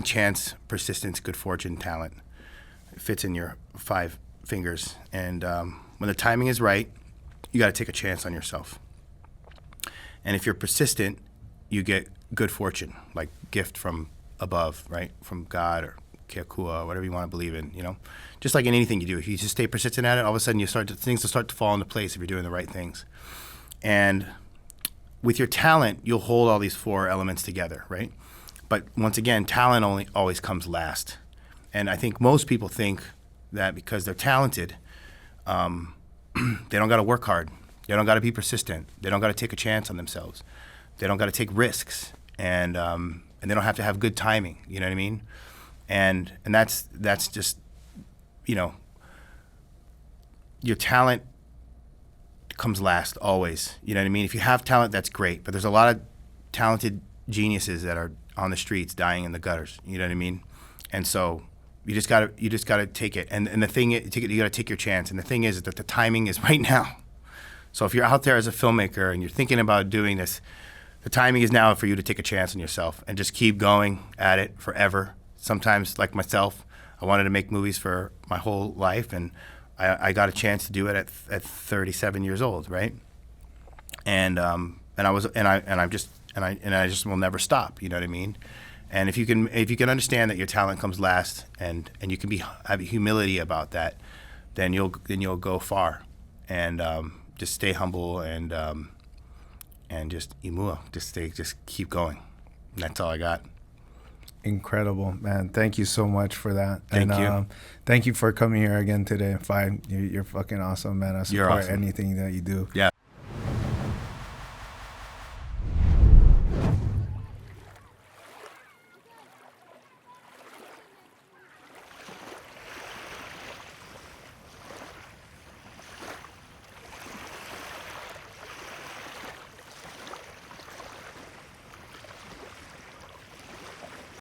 chance, persistence, good fortune, talent. It fits in your 5 fingers. And when the timing is right, you got to take a chance on yourself. And if you're persistent, you get good fortune, like gift from above, right? From God or Keakua, whatever you want to believe in, you know? Just like in anything you do, if you just stay persistent at it, all of a sudden things will start to fall into place if you're doing the right things. And with your talent, you'll hold all these 4 elements together, right? But once again, talent always comes last. And I think most people think that because they're talented, they don't got to work hard. They don't got to be persistent. They don't got to take a chance on themselves. They don't got to take risks, and they don't have to have good timing. You know what I mean? And that's just, you know, your talent comes last always. You know what I mean? If you have talent, that's great. But there's a lot of talented geniuses that are on the streets dying in the gutters. You know what I mean? And so you just gotta take it. And the thing is, you gotta take your chance. And the thing is that the timing is right now. So if you're out there as a filmmaker and you're thinking about doing this, the timing is now for you to take a chance on yourself and just keep going at it forever. Sometimes, like myself, I wanted to make movies for my whole life, and I got a chance to do it at 37 years old, right? And I just will never stop. You know what I mean? And if you can understand that your talent comes last, and you can have humility about that, then you'll go far. And just stay humble and just imua, just keep going. And that's all I got. Incredible, man. Thank you so much for that. Thank you. Thank you for coming here again today. You're fucking awesome, man. I support You're awesome. Anything that you do. Yeah.